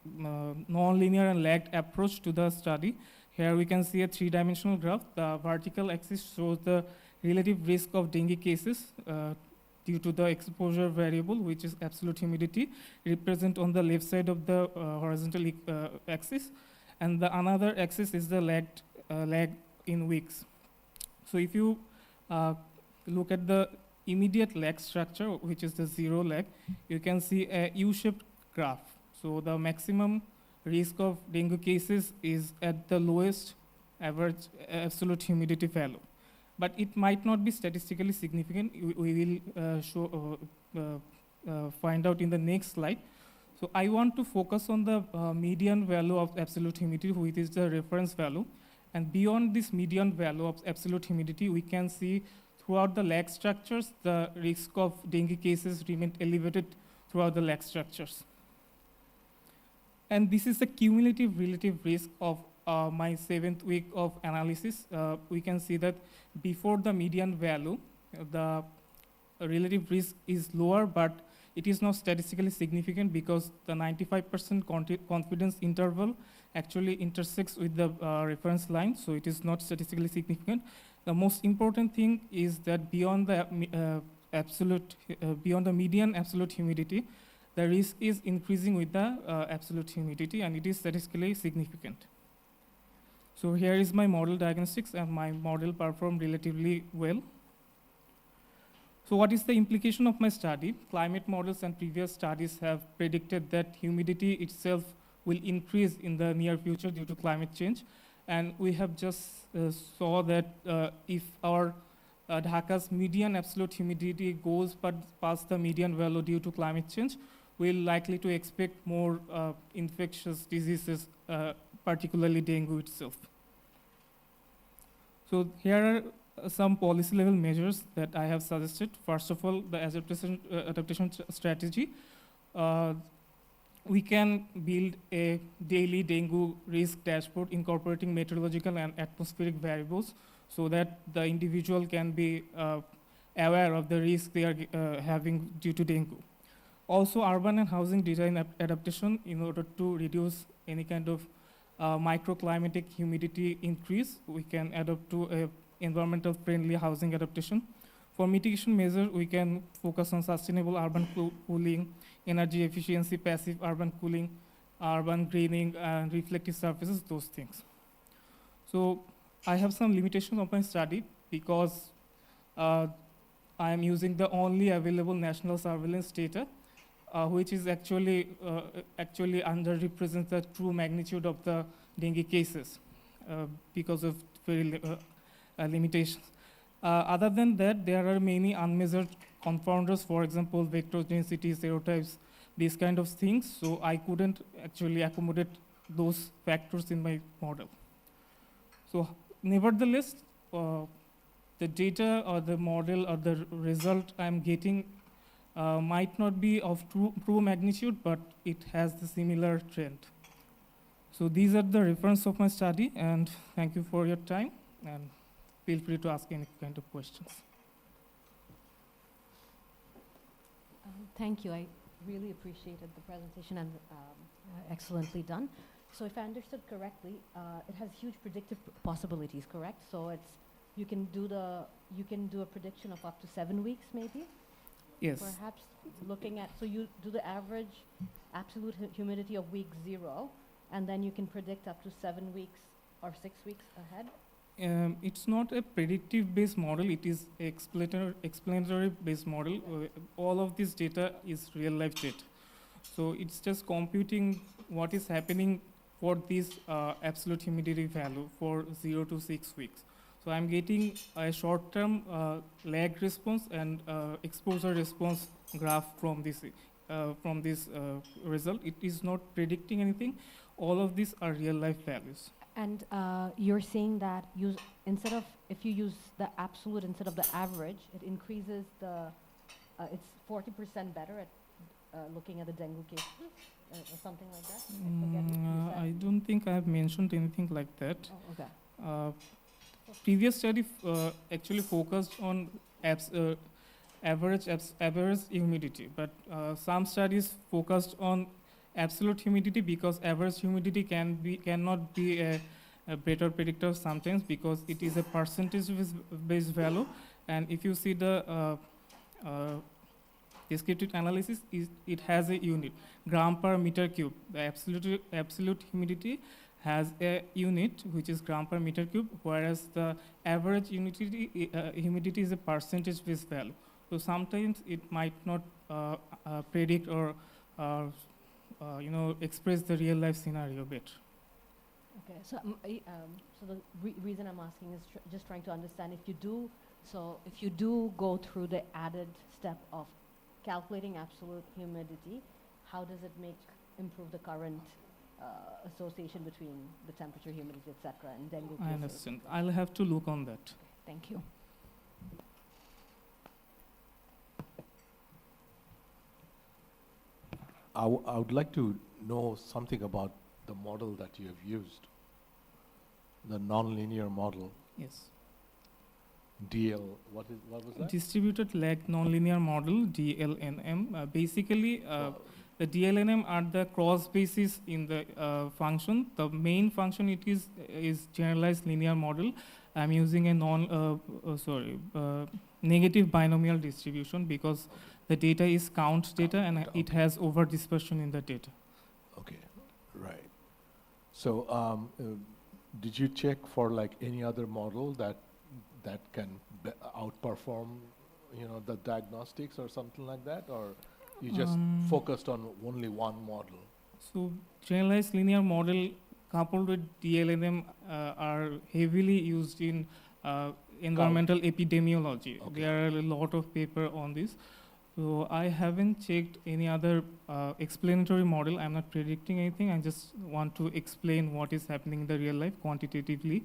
non-linear and lagged approach to the study. Here we can see a three-dimensional graph. The vertical axis shows the relative risk of dengue cases due to the exposure variable, which is absolute humidity, represent on the left side of the horizontal axis. And the another axis is the lag in weeks. So if you look at the immediate lag structure, which is the zero lag, you can see a U-shaped graph. So the maximum risk of dengue cases is at the lowest average absolute humidity value. But it might not be statistically significant. We will find out in the next slide. So I want to focus on the median value of absolute humidity, which is the reference value. And beyond this median value of absolute humidity, we can see throughout the lag structures, the risk of dengue cases remained elevated throughout the lag structures. And this is the cumulative relative risk of my 7th week of analysis. We can see that before the median value, the relative risk is lower, but it is not statistically significant because the 95% confidence interval actually intersects with the reference line, so it is not statistically significant. The most important thing is that beyond the beyond the median absolute humidity, the risk is increasing with the absolute humidity, and it is statistically significant. So here is my model diagnostics, and my model performed relatively well. So what is the implication of my study? Climate models and previous studies have predicted that humidity itself will increase in the near future due to climate change. And we have just saw that if our Dhaka's median absolute humidity goes past the median value due to climate change, we're likely to expect more infectious diseases, particularly dengue itself. So here are some policy level measures that I have suggested. First of all, the adaptation strategy. We can build a daily dengue risk dashboard incorporating meteorological and atmospheric variables so that the individual can be aware of the risk they are having due to dengue. Also, urban and housing design adaptation in order to reduce any kind of microclimatic humidity increase, we can adopt to a environmental friendly housing adaptation. For mitigation measures, we can focus on sustainable urban cooling, energy efficiency, passive urban cooling, urban greening, and reflective surfaces, those things. So I have some limitations of my study because I am using the only available national surveillance data, which is actually underrepresents the true magnitude of the dengue cases because of very limitations. Other than that, there are many unmeasured confounders, for example, vector density, serotypes, these kind of things. So I couldn't actually accommodate those factors in my model. So nevertheless, the data or the model or the result I'm getting might not be of true magnitude, but it has the similar trend. So these are the reference of my study, and thank you for your time, and feel free to ask any kind of questions. Thank you. really appreciated the presentation and excellently done. So if I understood correctly, it has huge predictive possibilities, correct? So you can do a prediction of up to 7 weeks, maybe. Yes. Perhaps looking at, so you do the average absolute humidity of week 0, and then you can predict up to 7 weeks or 6 weeks ahead. It's not a predictive based model, it is explanatory based model. All of this data is real life data. So it's just computing what is happening for this absolute humidity value for 0 to 6 weeks. So I'm getting a short-term lag response and exposure response graph from this result. It is not predicting anything. All of these are real-life values. And you're saying that if you use the absolute instead of the average, it increases it's 40% better at looking at the dengue cases, or something like that? I forget what you said. I don't think I have mentioned anything like that. Oh, okay. Previous study actually focused on average humidity, but some studies focused on absolute humidity because average humidity cannot be a better predictor sometimes because it is a percentage-based value, and if you see the descriptive analysis, it has a unit, gram per meter cube. The absolute humidity has a unit which is gram per meter cube, whereas the average humidity is a percentage-based value. So sometimes it might not predict or express the real-life scenario better. Okay, so the reason I'm asking is just trying to understand if you do go through the added step of calculating absolute humidity, how does it improve the current association between the temperature, humidity, etc., and dengue cases? I understand. I'll have to look on that. Okay, thank you. I would like to know something about the model that you have used, the nonlinear model. Yes. DL, what was that? Distributed lag nonlinear model, DLNM. Basically, the DLNM are the cross basis in the function. The main function is generalized linear model. I'm using a negative binomial distribution because the data is count data and it has over dispersion in the data. Okay, right. So did you check for like any other model that can outperform, the diagnostics or something like that, or you just focused on only one model? So generalized linear model coupled with DLNM are heavily used in environmental epidemiology. Okay. There are a lot of paper on this. So I haven't checked any other explanatory model. I'm not predicting anything. I just want to explain what is happening in the real life quantitatively.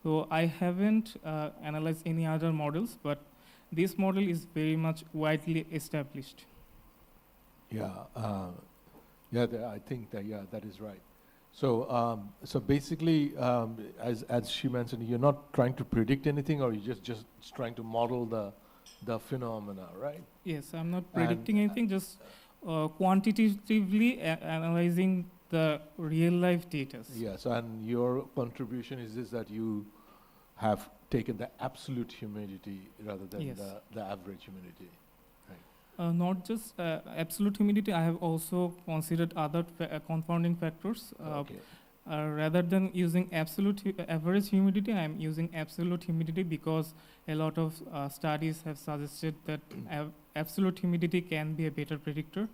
So I haven't analyzed any other models, but this model is very much widely established. Yeah, I think that is right. So basically, as she mentioned, you're not trying to predict anything, or you're just trying to model the phenomena, right? Yes, I'm not predicting anything, just quantitatively analyzing the real life data. Yes, and your contribution is this, that you have taken the absolute humidity rather than Yes. the average humidity. Not just absolute humidity, I have also considered other confounding factors. Okay. Rather than using average humidity, I am using absolute humidity because a lot of studies have suggested that absolute humidity can be a better predictor.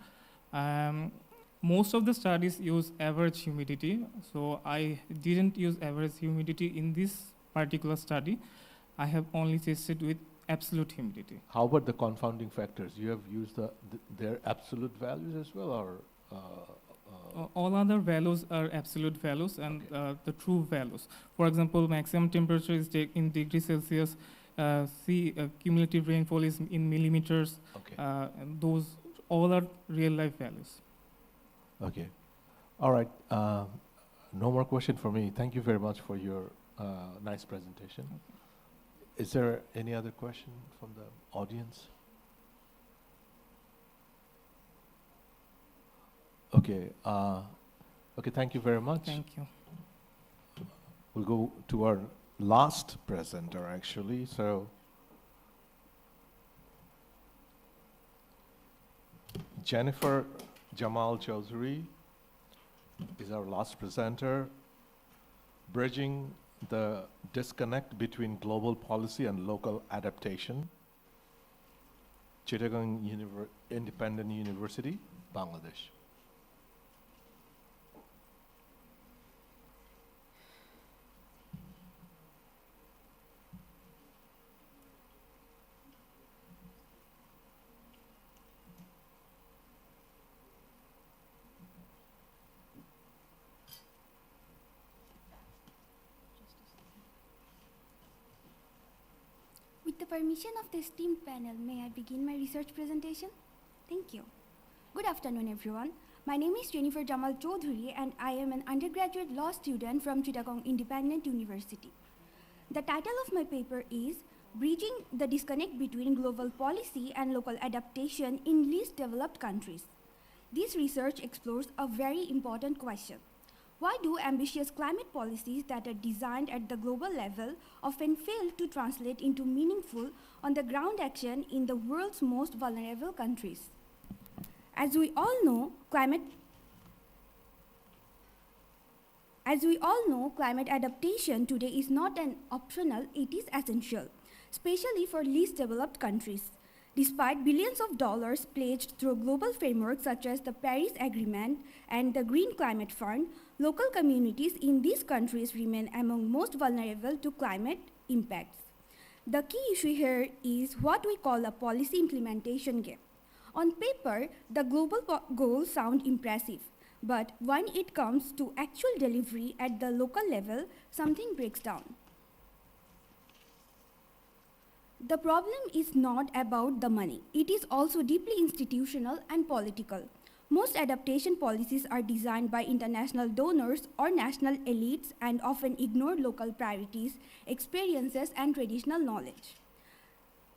Most of the studies use average humidity, so I didn't use average humidity in this particular study. I have only tested with absolute humidity. How about the confounding factors? You have used their absolute values as well, or? All other values are absolute values and the true values. For example, maximum temperature is in degrees Celsius. Cumulative rainfall is in millimeters. Okay. And those all are real life values. Okay. All right. No more question for me. Thank you very much for your nice presentation. Okay. Is there any other question from the audience? Okay. Okay, thank you very much. Thank you. We'll go to our last presenter, actually. So, Jennifer Jamal Chaudhary is our last presenter, bridging the disconnect between global policy and local adaptation. Chittagong Independent University, Bangladesh. With the permission of the esteemed panel, may I begin my research presentation? Thank you. Good afternoon, everyone. My name is Jennifer Jamal Chaudhary, and I am an undergraduate law student from Chittagong Independent University. The title of my paper is Bridging the Disconnect Between Global Policy and Local Adaptation in Least Developed Countries. This research explores a very important question. Why do ambitious climate policies that are designed at the global level often fail to translate into meaningful on-the-ground action in the world's most vulnerable countries? As we all know, climate adaptation today is not an optional, it is essential, especially for least developed countries. Despite billions of dollars pledged through global frameworks such as the Paris Agreement and the Green Climate Fund, local communities in these countries remain among most vulnerable to climate impacts. The key issue here is what we call a policy implementation gap. On paper, the global goals sound impressive, but when it comes to actual delivery at the local level, something breaks down. The problem is not about the money. It is also deeply institutional and political. Most adaptation policies are designed by international donors or national elites and often ignore local priorities, experiences, and traditional knowledge.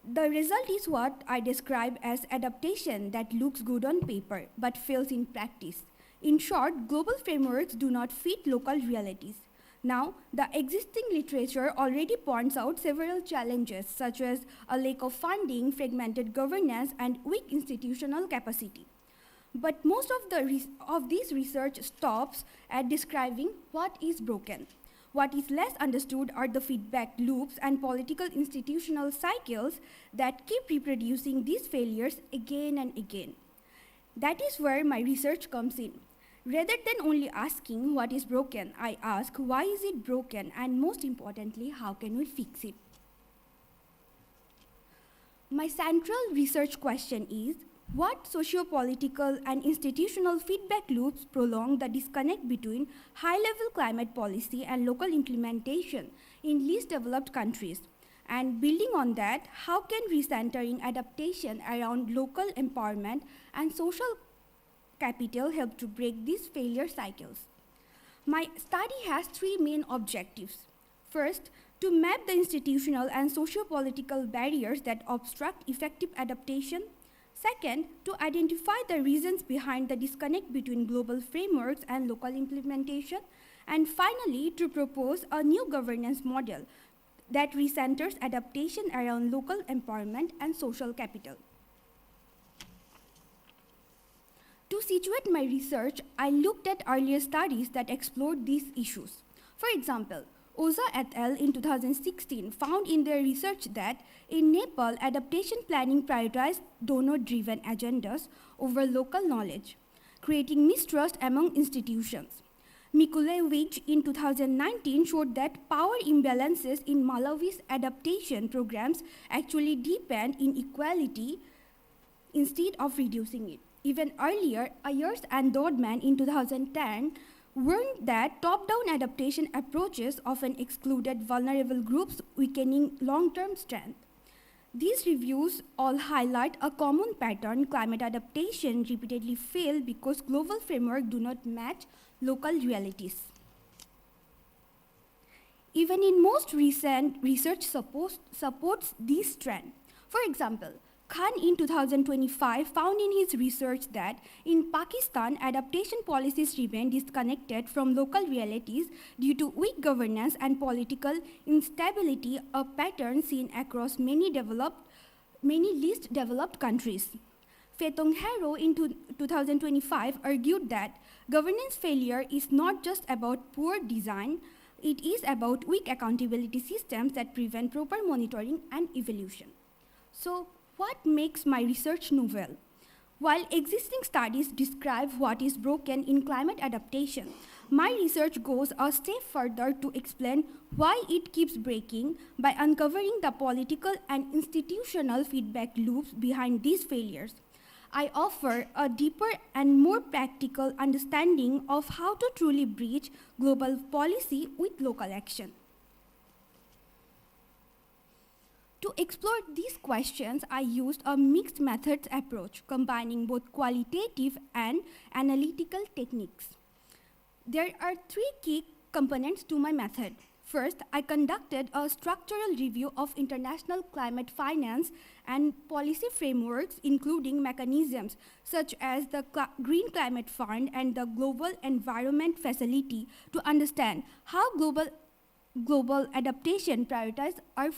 The result is what I describe as adaptation that looks good on paper but fails in practice. In short, global frameworks do not fit local realities. Now, the existing literature already points out several challenges, such as a lack of funding, fragmented governance, and weak institutional capacity. But most of this research stops at describing what is broken. What is less understood are the feedback loops and political institutional cycles that keep reproducing these failures again and again. That is where my research comes in. Rather than only asking what is broken, I ask why is it broken, and most importantly, how can we fix it? My central research question is, what socio-political and institutional feedback loops prolong the disconnect between high-level climate policy and local implementation in least developed countries? And building on that, how can recentering adaptation around local empowerment and social capital help to break these failure cycles? My study has three main objectives. First, to map the institutional and socio-political barriers that obstruct effective adaptation. Second, to identify the reasons behind the disconnect between global frameworks and local implementation. And finally, to propose a new governance model that recenters adaptation around local empowerment and social capital. To situate my research, I looked at earlier studies that explored these issues. For example, Oza et al. In 2016 found in their research that in Nepal, adaptation planning prioritized donor-driven agendas over local knowledge, creating mistrust among institutions. Mikulewicz in 2019 showed that power imbalances in Malawi's adaptation programs actually deepened inequality instead of reducing it. Even earlier, Ayers and Dodman in 2010 warned that top-down adaptation approaches often excluded vulnerable groups, weakening long-term strength. These reviews all highlight a common pattern: climate adaptation repeatedly fail because global frameworks do not match local realities. Even in most recent research supports this trend. For example, Khan in 2025 found in his research that in Pakistan, adaptation policies remain disconnected from local realities due to weak governance and political instability, a pattern seen across many least developed countries. Phetong Haro in 2025 argued that governance failure is not just about poor design, it is about weak accountability systems that prevent proper monitoring and evaluation. So, what makes my research novel? While existing studies describe what is broken in climate adaptation, my research goes a step further to explain why it keeps breaking by uncovering the political and institutional feedback loops behind these failures. I offer a deeper and more practical understanding of how to truly bridge global policy with local action. To explore these questions, I used a mixed methods approach, combining both qualitative and analytical techniques. There are three key components to my method. First, I conducted a structural review of international climate finance and policy frameworks, including mechanisms such as the Green Climate Fund and the Global Environment Facility, to understand how global adaptation priorities are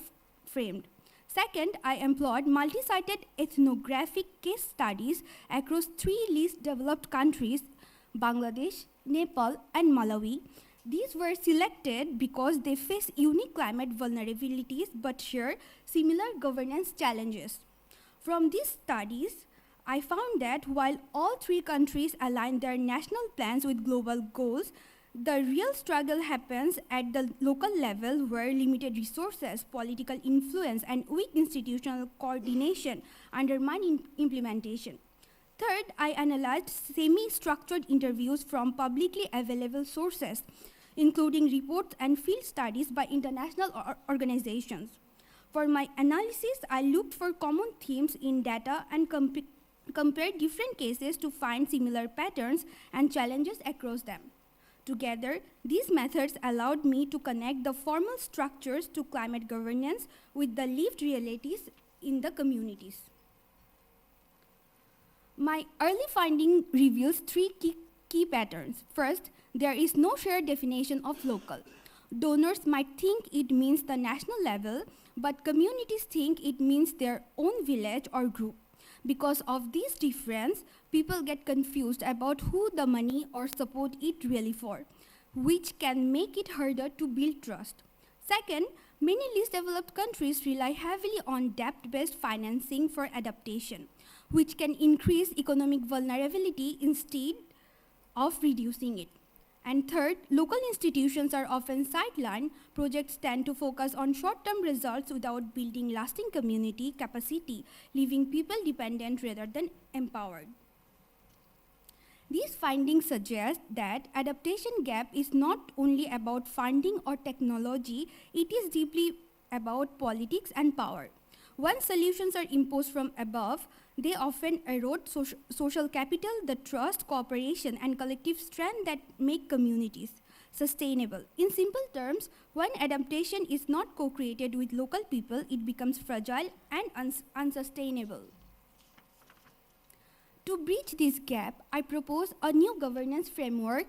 framed. Second, I employed multi-sited ethnographic case studies across 3 least developed countries, Bangladesh, Nepal, and Malawi. These were selected because they face unique climate vulnerabilities but share similar governance challenges. From these studies, I found that while all 3 countries align their national plans with global goals, the real struggle happens at the local level, where limited resources, political influence, and weak institutional coordination undermine implementation. Third, I analyzed semi-structured interviews from publicly available sources, including reports and field studies by international organizations. For my analysis, I looked for common themes in data and compared different cases to find similar patterns and challenges across them. Together, these methods allowed me to connect the formal structures to climate governance with the lived realities in the communities. My early finding reveals 3 key patterns. First, there is no shared definition of local. Donors might think it means the national level, but communities think it means their own village or group. Because of this difference, people get confused about who the money or support is really for, which can make it harder to build trust. Second, many least developed countries rely heavily on debt-based financing for adaptation, which can increase economic vulnerability instead of reducing it. And third, local institutions are often sidelined. Projects tend to focus on short-term results without building lasting community capacity, leaving people dependent rather than empowered. These findings suggest that adaptation gap is not only about funding or technology, it is deeply about politics and power. Once solutions are imposed from above, they often erode social capital, the trust, cooperation, and collective strength that make communities sustainable. In simple terms, when adaptation is not co-created with local people, it becomes fragile and unsustainable. To bridge this gap, I propose a new governance framework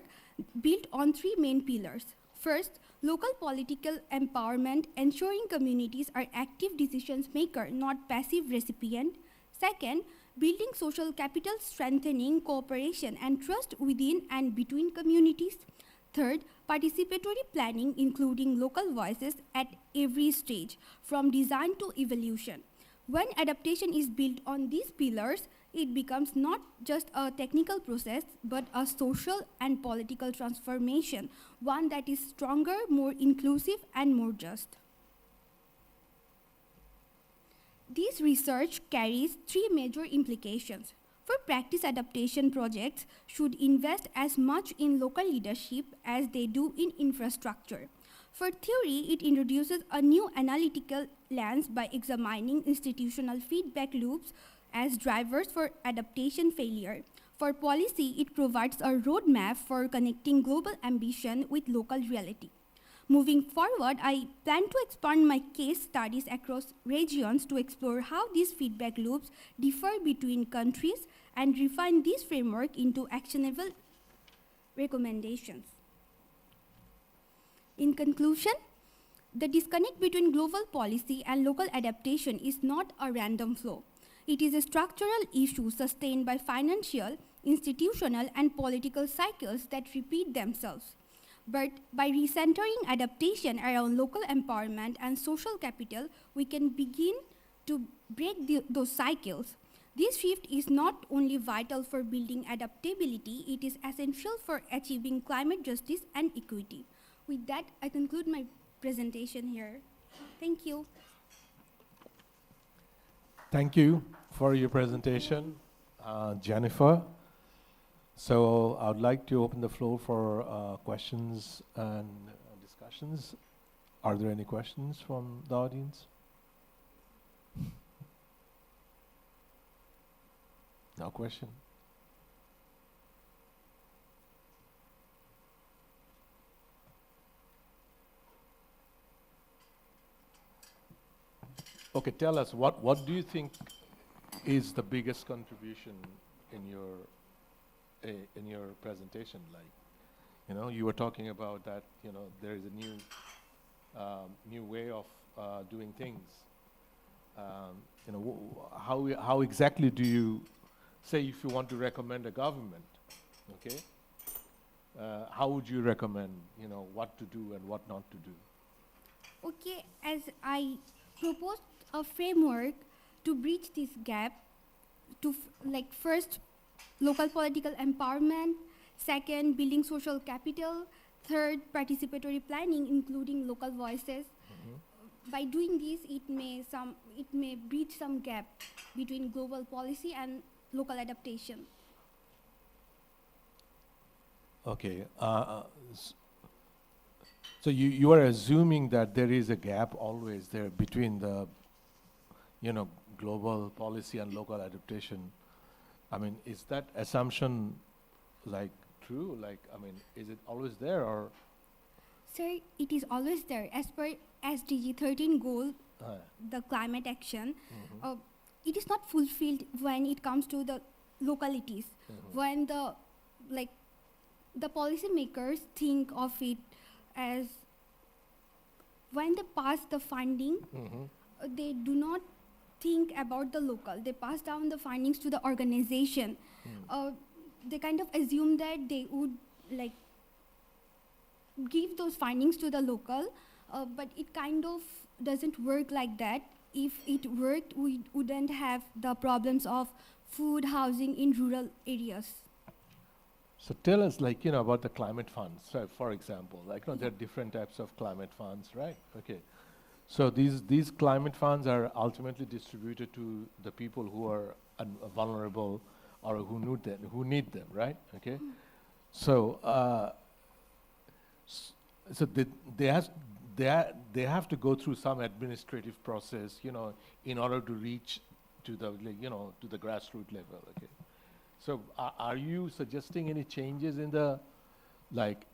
built on 3 main pillars. First, local political empowerment, ensuring communities are active decision makers, not passive recipients. Second, building social capital, strengthening cooperation and trust within and between communities. Third, participatory planning, including local voices at every stage, from design to evolution. When adaptation is built on these pillars, it becomes not just a technical process, but a social and political transformation, one that is stronger, more inclusive, and more just. This research carries 3 major implications. For practice, adaptation projects should invest as much in local leadership as they do in infrastructure. For theory, it introduces a new analytical lens by examining institutional feedback loops as drivers for adaptation failure. For policy, it provides a roadmap for connecting global ambition with local reality. Moving forward, I plan to expand my case studies across regions to explore how these feedback loops differ between countries and refine this framework into actionable recommendations. In conclusion, the disconnect between global policy and local adaptation is not a random flow. It is a structural issue sustained by financial, institutional, and political cycles that repeat themselves. But by recentering adaptation around local empowerment and social capital, we can begin to break those cycles. This shift is not only vital for building adaptability, it is essential for achieving climate justice and equity. With that, I conclude my presentation here. Thank you. Thank you for your presentation, Jennifer. So I would like to open the floor for questions and discussions. Are there any questions from the audience? No question? Okay, tell us, what do you think is the biggest contribution in your presentation? Like, you were talking about that, there is a new way of doing things. How exactly do you say, if you want to recommend a government, okay? How would you recommend, what to do and what not to do? Okay, as I proposed a framework to bridge this gap, to first, local political empowerment, second, building social capital, third, participatory planning, including local voices. By doing this, it may bridge some gap between global policy and local adaptation. Okay. So you are assuming that there is a gap always there between the, global policy and local adaptation. I mean, is that assumption true? Is it always there, or? Sir, it is always there. As per SDG 13 goal, the climate action, it is not fulfilled when it comes to the localities. When the policymakers think of it as, when they pass the funding, they do not think about the local. They pass down the findings to the organization. They kind of assume that they would give those findings to the local, but it kind of doesn't work like that. If it worked, we wouldn't have the problems of food, housing in rural areas. So tell us, about the climate funds. So, for example, there are different types of climate funds, right? Okay. So these climate funds are ultimately distributed to the people who are vulnerable or who need them, right? Okay. So they have to go through some administrative process, in order to reach to the to the grassroots level. Okay. So are you suggesting any changes in the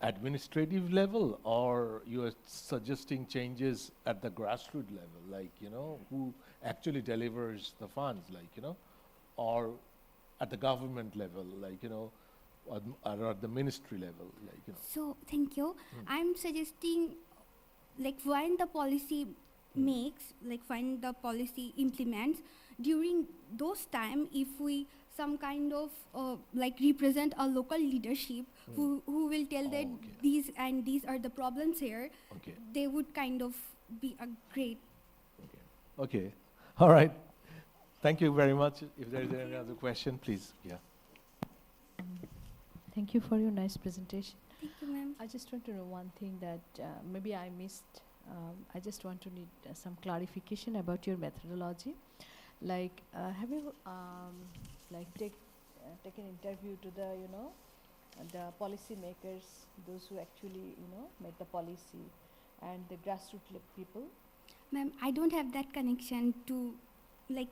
administrative level, or you are suggesting changes at the grassroots level, who actually delivers the funds, or at the government level, or at the ministry level, So thank you. I'm suggesting, when the policy makes, when the policy implements, during those time, if we some kind of represent a local leadership who will tell that these are the problems here, they would kind of be a great. Okay. All right. Thank you very much. If there is any other question, please. Yeah. Thank you for your nice presentation. Thank you, ma'am. I just want to know one thing that maybe I missed. I just want to need some clarification about your methodology. Have you taken interview to the policy makers, those who actually make the policy, and the grassroots people? Ma'am, I don't have that connection to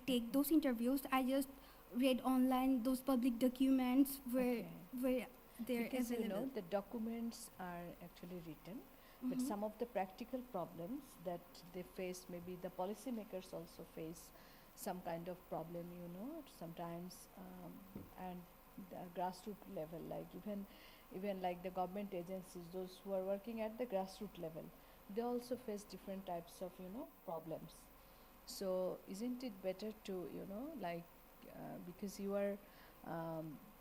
take those interviews. I just read online those public documents where they're because available. the documents are actually written, But some of the practical problems that they face, maybe the policymakers also face some kind of problem, sometimes, and the grassroots level, like even like the government agencies, those who are working at the grassroots level, they also face different types of, problems. So isn't it better to, because you are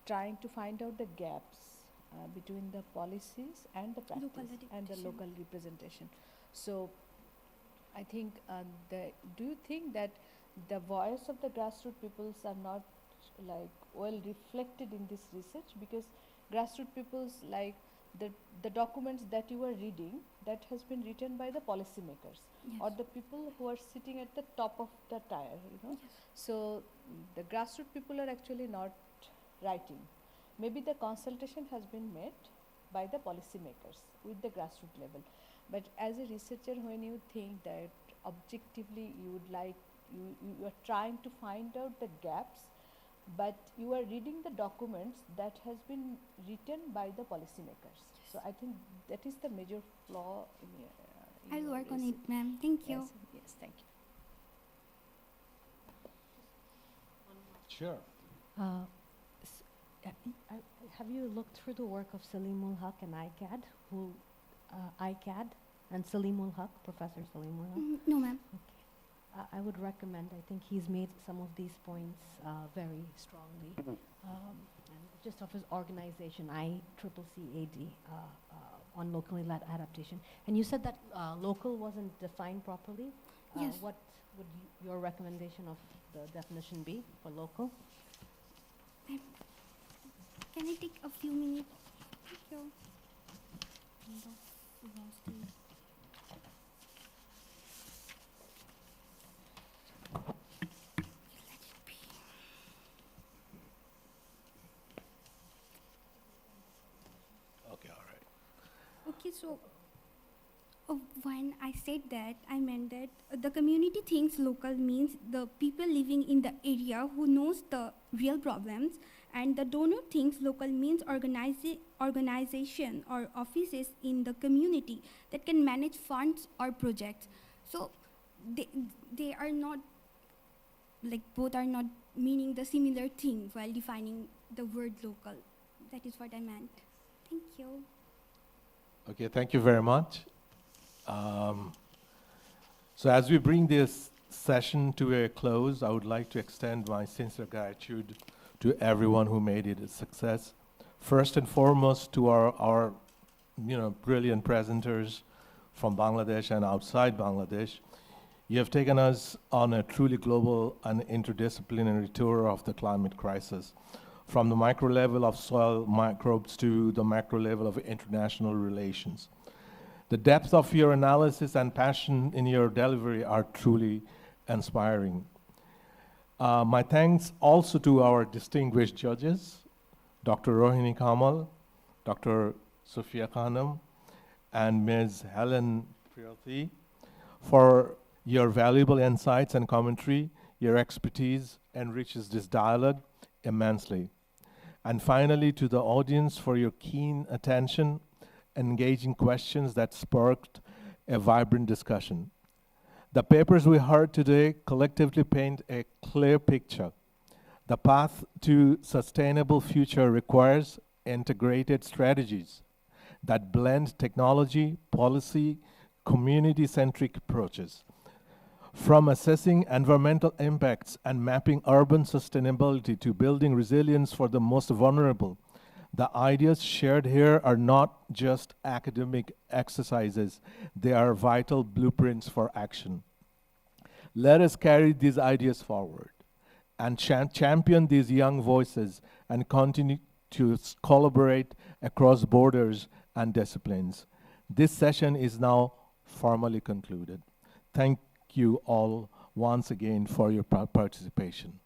trying to find out the gaps between the policies and the practice and the local representation. So I think, do you think that the voice of the grassroots peoples are not like well reflected in this research? Because grassroots peoples, like the documents that you are reading, that has been written by the policymakers or the people who are sitting at the top of the tier, So the grassroots people are actually not writing. Maybe the consultation has been made by the policymakers with the grassroots level. But as a researcher, when you think that objectively you would like, you are trying to find out the gaps, but you are reading the documents that has been written by the policymakers. So I think that is the major flaw in your I'll work on it, ma'am. Thank you. Yes, thank you. Sure. Have you looked through the work of Salimul Haq and ICAD, ICAD and Salimul Haq, Professor Salimul Haq? No, ma'am. Okay. I would recommend, I think he's made some of these points very strongly. And just of his organization, ICCCAD, on locally led adaptation. And you said that local wasn't defined properly. Yes. What would your recommendation of the definition be for local? Can I take a few minutes? Thank you. Okay, all right. Okay, so when I said that, I meant that the community thinks local means the people living in the area who knows the real problems, and the donor thinks local means organization or offices in the community that can manage funds or projects. So they are not, like, both are not meaning the similar thing while defining the word local. That is what I meant. Thank you. Okay, thank you very much. So as we bring this session to a close, I would like to extend my sincere gratitude to everyone who made it a success. First and foremost to our brilliant presenters from Bangladesh and outside Bangladesh. You have taken us on a truly global and interdisciplinary tour of the climate crisis, from the micro level of soil microbes to the macro level of international relations. The depth of your analysis and passion in your delivery are truly inspiring. My thanks also to our distinguished judges, Dr. Rohini Kamal, Dr. Sophia Khanam, and Ms. Helen Priyathi, for your valuable insights and commentary. Your expertise enriches this dialogue immensely. And finally, to the audience for your keen attention, engaging questions that sparked a vibrant discussion. The papers we heard today collectively paint a clear picture. The path to sustainable future requires integrated strategies that blend technology, policy, community-centric approaches. From assessing environmental impacts and mapping urban sustainability to building resilience for the most vulnerable, the ideas shared here are not just academic exercises, they are vital blueprints for action. Let us carry these ideas forward and champion these young voices and continue to collaborate across borders and disciplines. This session is now formally concluded. Thank you all once again for your participation.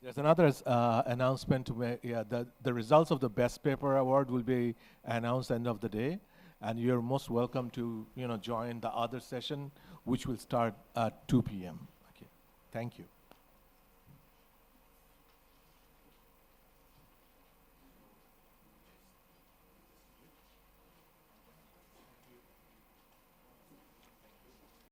There's another announcement to make. Yeah, the results of the Best Paper Award will be announced end of the day, and you're most welcome to join the other session, which will start at 2 p.m. Okay, thank you.